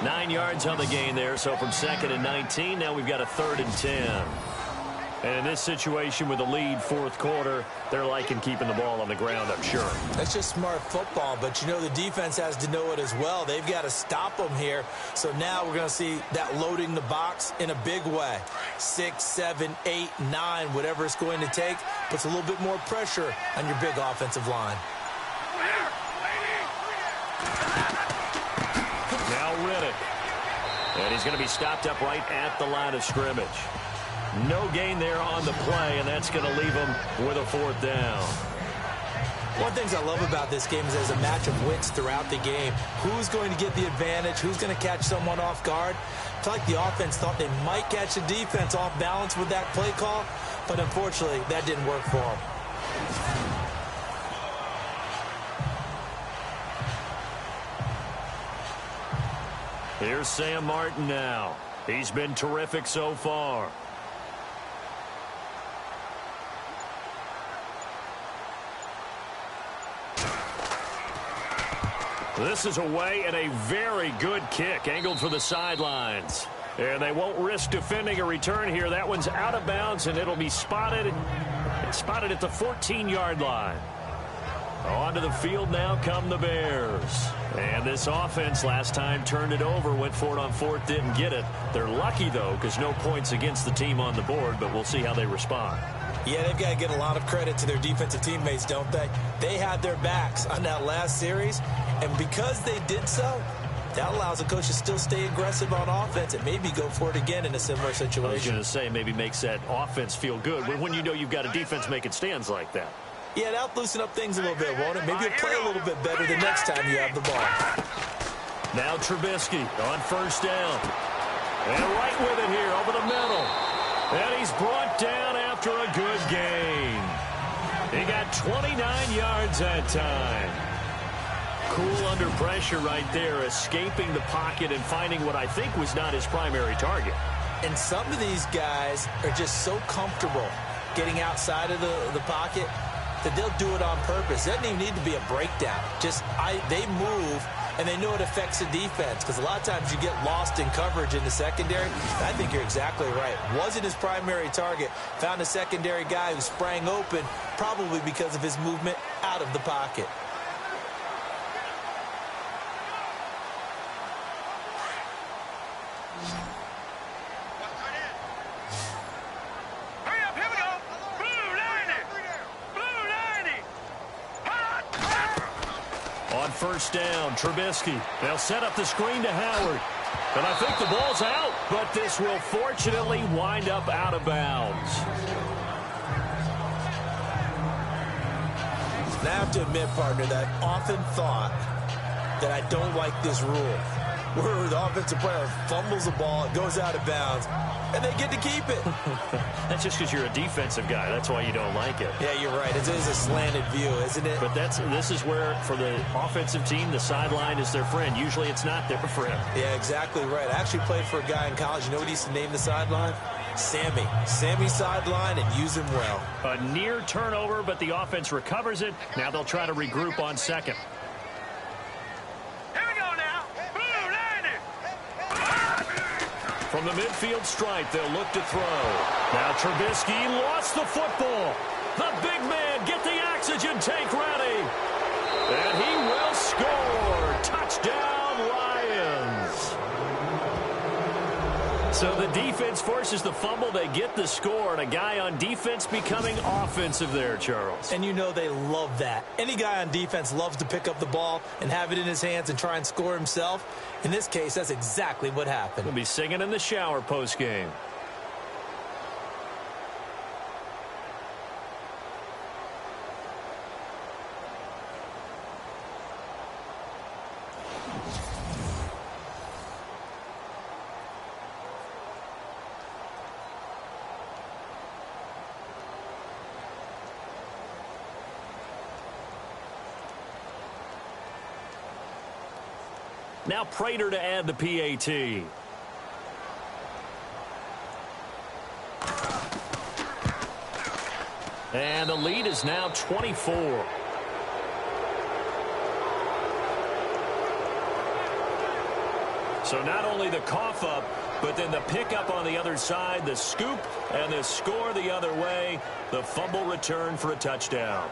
Speaker 2: 9 yards on the gain there, so from 2nd and 19, now we've got a 3rd and 10. And in this situation with the lead 4th quarter, they're liking keeping the ball on the ground, I'm sure.
Speaker 3: That's just smart football, but you know the defense has to know it as well. They've got to stop them here. So now we're going to see that loading the box in a big way. 6, 7, 8, 9, whatever it's going to take, puts a little bit more pressure on your big offensive line.
Speaker 2: Now Riddick. And he's going to be stopped up right at the line of scrimmage. No gain there on the play, and that's going to leave him with a 4th down.
Speaker 3: One of the things I love about this game is there's a match of wits throughout the game. Who's going to get the advantage? Who's going to catch someone off guard? It's like the offense thought they might catch the defense off balance with that play call, but unfortunately, that didn't work for them.
Speaker 2: Here's Sam Martin now. He's been terrific so far. This is away and a very good kick angled for the sidelines. And they won't risk defending a return here. That one's out of bounds, and it'll be spotted It's spotted at the 14-yard line. Onto the field now come the Bears. And this offense last time turned it over, went for it on fourth, didn't get it. They're lucky, though, because no points against the team on the board, but we'll see how they respond.
Speaker 3: Yeah, they've got to get a lot of credit to their defensive teammates, don't they? They had their backs on that last series, and because they did so, that allows the coach to still stay aggressive on offense and maybe go for it again in a similar situation.
Speaker 2: I was going to say, maybe makes that offense feel good, but when you know you've got a defense making stands like that.
Speaker 3: Yeah, that'll loosen up things a little bit, won't it? Maybe you'll play a little bit better the next time you have the ball.
Speaker 2: Now Trubisky on first down. And right with it here over the middle. And he's brought down after a good gain. He got 29 yards that time. Cool under pressure right there, escaping the pocket and finding what I think was not his primary target.
Speaker 3: And some of these guys are just so comfortable getting outside of the pocket that they'll do it on purpose. It doesn't even need to be a breakdown. They move, and they know it affects the defense, because a lot of times you get lost in coverage in the secondary. And I think you're exactly right. Wasn't his primary target. Found a secondary guy who sprang open, probably because of his movement out of the pocket.
Speaker 2: First down, Trubisky. They'll set up the screen to Howard. And I think the ball's out, but this will fortunately wind up out of bounds.
Speaker 3: And I have to admit, partner, that I often thought that I don't like this rule, where the offensive player fumbles the ball, it goes out of bounds, and they get to keep it.
Speaker 2: That's just because you're a defensive guy. That's why you don't like it.
Speaker 3: Yeah, you're right. It is a slanted view, isn't it?
Speaker 2: But this is where, for the offensive team, the sideline is their friend. Usually it's not their friend.
Speaker 3: Yeah, exactly right. I actually played for a guy in college. You know what he used to name the sideline? Sammy. Sammy sideline, and use him well.
Speaker 2: A near turnover, but the offense recovers it. Now they'll try to regroup on second. From the midfield stripe, they'll look to throw. Now Trubisky lost the football. The big man, get the oxygen tank ready. And he will score. Touchdown, Lions. So the defense forces the fumble. They get the score, and a guy on defense becoming offensive there, Charles.
Speaker 3: And you know they love that. Any guy on defense loves to pick up the ball and have it in his hands and try and score himself. In this case, that's exactly what happened.
Speaker 2: He'll be singing in the shower post-game. Now Prater to add the PAT. And the lead is now 24. So not only the cough up, but then the pickup on the other side, the scoop, and the score the other way. The fumble return for a touchdown.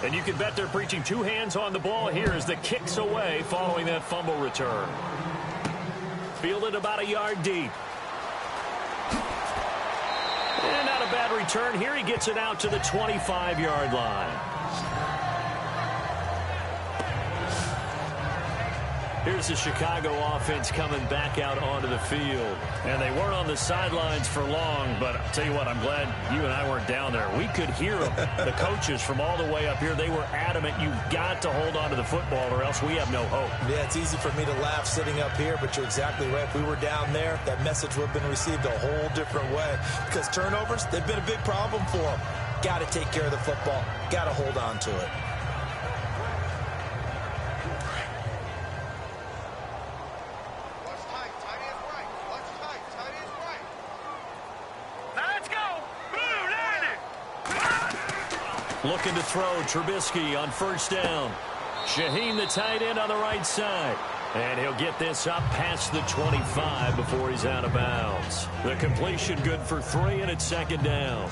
Speaker 2: And you can bet they're preaching two hands on the ball here as the kick's away following that fumble return. Fielded about a yard deep. And not a bad return here. He gets it out to the 25-yard line. Here's the Chicago offense coming back out onto the field. And they weren't on the sidelines for long, but I'll tell you what, I'm glad you and I weren't down there. We could hear them, the coaches from all the way up here. They were adamant, you've got to hold on to the football or else we have no hope.
Speaker 3: Yeah, it's easy for me to laugh sitting up here, but you're exactly right. If we were down there, that message would have been received a whole different way. Because turnovers, they've been a big problem for them. Got to take care of the football. Got to hold on to it.
Speaker 2: Looking to throw, Trubisky on first down. Shaheen, the tight end, on the right side. And he'll get this up past the 25 before he's out of bounds. The completion good for 3, and it's second down.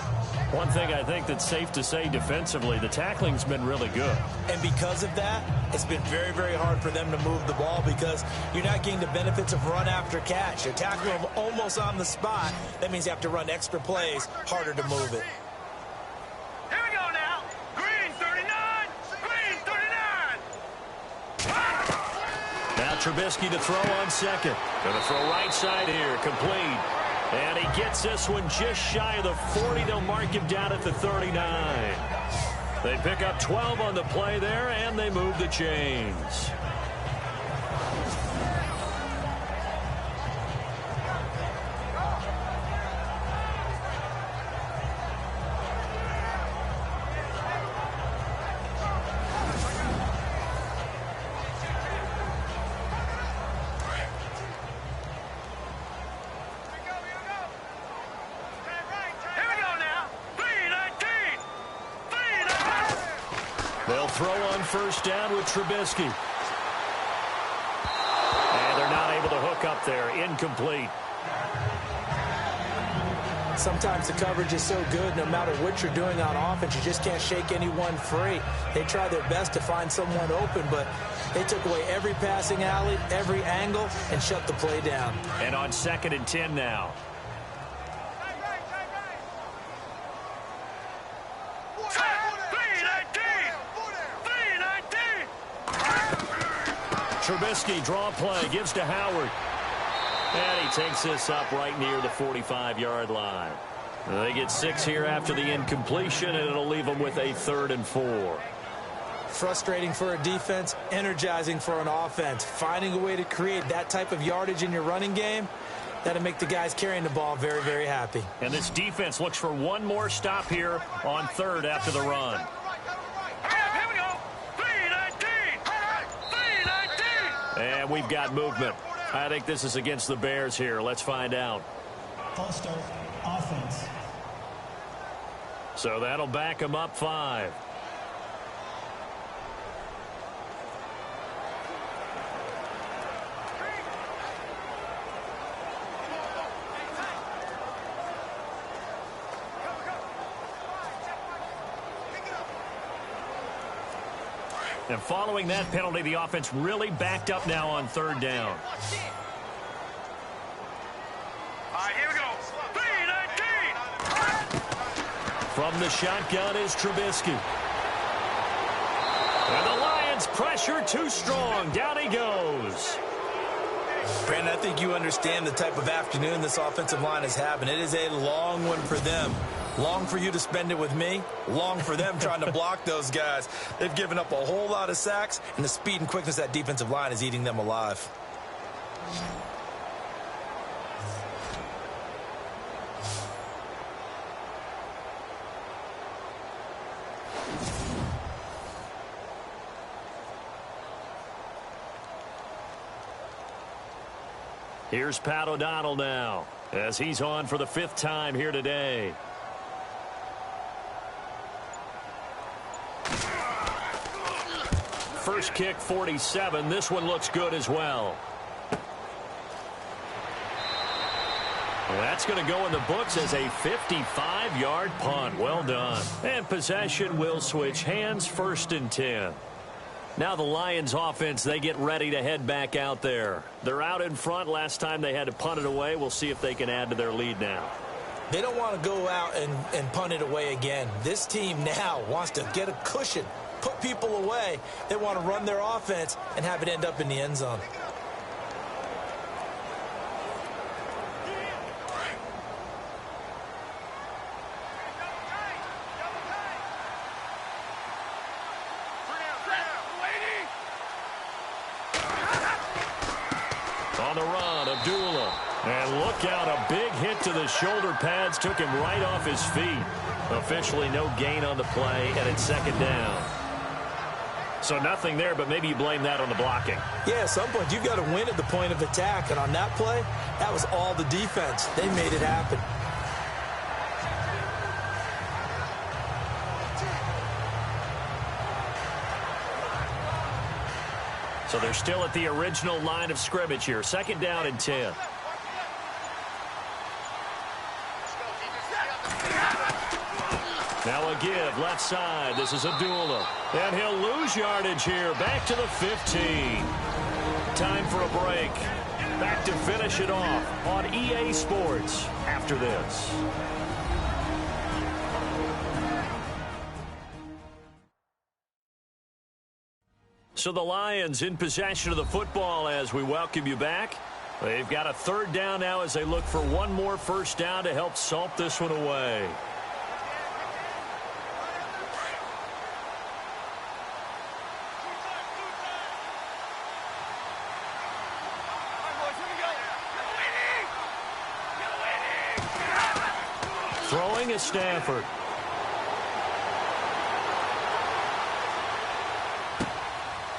Speaker 2: One thing I think that's safe to say defensively, the tackling's been really good.
Speaker 3: And because of that, it's been very, very hard for them to move the ball because you're not getting the benefits of run after catch. You're tackling them almost on the spot. That means you have to run extra plays, harder to move it.
Speaker 4: Here we go now. Green 39. Green 39.
Speaker 2: Now Trubisky to throw on second. Going to throw right side here, complete. And he gets this one just shy of the 40. They'll mark him down at the 39. They pick up 12 on the play there, and they move the chains. They'll throw on first down with Trubisky. And they're not able to hook up there. Incomplete.
Speaker 3: Sometimes the coverage is so good, no matter what you're doing on offense, you just can't shake anyone free. They try their best to find someone open, but they took away every passing alley, every angle, and shut the play down.
Speaker 2: And on 2nd and 10 now. Trubisky, draw play, gives to Howard. And he takes this up right near the 45-yard line. They get 6 here after the incompletion, and it'll leave them with a 3rd and 4.
Speaker 3: Frustrating for a defense, energizing for an offense. Finding a way to create that type of yardage in your running game, that'll make the guys carrying the ball very, very happy.
Speaker 2: And this defense looks for one more stop here on 3rd after the run. And we've got movement. I think this is against the Bears here. Let's find out.
Speaker 5: False start, offense.
Speaker 2: So that'll back them up 5. And following that penalty, the offense really backed up now on 3rd down.
Speaker 4: All right, here we go. 3-19.
Speaker 2: From the shotgun is Trubisky. And the Lions pressure too strong. Down he goes.
Speaker 3: Brandon, I think you understand the type of afternoon this offensive line is having. It is a long one for them. Long for you to spend it with me. Long for them trying to block those guys. They've given up a whole lot of sacks, and the speed and quickness of that defensive line is eating them alive.
Speaker 2: Here's Pat O'Donnell now, as he's on for the 5th time here today. First kick, 47. This one looks good as well. That's going to go in the books as a 55-yard punt. Well done. And possession will switch hands, 1st and 10. Now the Lions offense, they get ready to head back out there. They're out in front. Last time they had to punt it away. We'll see if they can add to their lead now.
Speaker 3: They don't want to go out and punt it away again. This team now wants to get a cushion, put people away. They want to run their offense and have it end up in the end zone.
Speaker 2: On the run, Abdullah. And look out, a big hit to the shoulder pads took him right off his feet. Officially no gain on the play, and it's 2nd down. So nothing there, but maybe you blame that on the blocking.
Speaker 3: Yeah, at some point, you've got to win at the point of attack. And on that play, that was all the defense. They made it happen.
Speaker 2: So they're still at the original line of scrimmage here. 2nd down and 10. Now a give, left side. This is Abdullah. And he'll lose yardage here. Back to the 15. Time for a break. Back to finish it off on EA Sports after this. So the Lions in possession of the football as we welcome you back. They've got a 3rd down now as they look for one more first down to help salt this one away. Throwing is Stafford.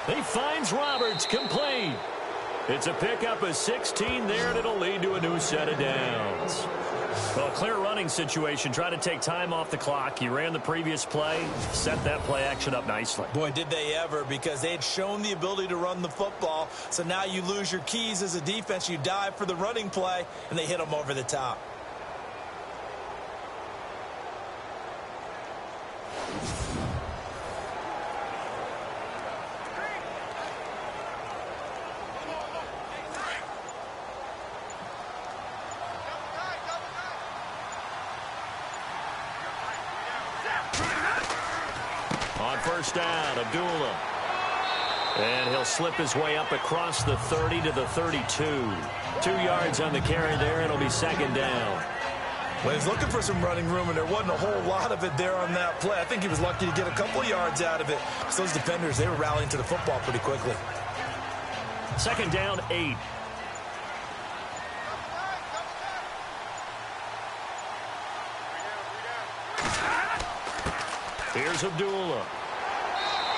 Speaker 2: He finds Roberts, complete. It's a pickup of 16 there, and it'll lead to a new set of downs. Well, a clear running situation. Try to take time off the clock. He ran the previous play, set that play action up nicely.
Speaker 3: Boy, did they ever, because they had shown the ability to run the football. So now you lose your keys as a defense. You dive for the running play, and they hit them over the top.
Speaker 2: On first down, Abdullah. And he'll slip his way up across the 30 to the 32. 2 yards on the carry there. It'll be 2nd down.
Speaker 3: Well, he's looking for some running room, and there wasn't a whole lot of it there on that play. I think he was lucky to get a couple of yards out of it. So those defenders, they were rallying to the football pretty quickly.
Speaker 2: 2nd down, 8. Here's Abdullah.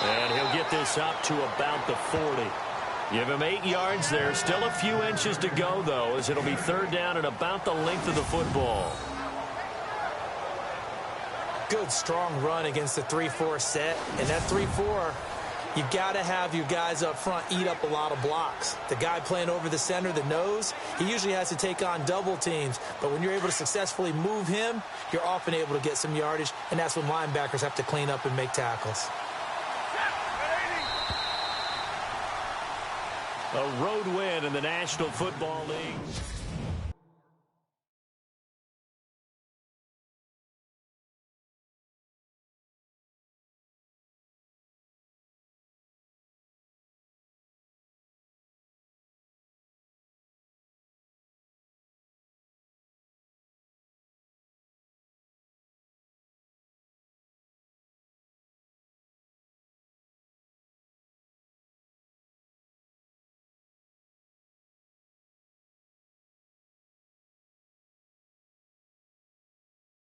Speaker 2: And he'll get this up to about the 40. Give him 8 yards there. Still a few inches to go, though, as it'll be 3rd down and about the length of the football.
Speaker 3: Good, strong run against the 3-4 set. And that 3-4, you got to have your guys up front eat up a lot of blocks. The guy playing over the center, the nose, he usually has to take on double teams. But when you're able to successfully move him, you're often able to get some yardage, and that's when linebackers have to clean up and make tackles.
Speaker 2: A road win in the National Football League.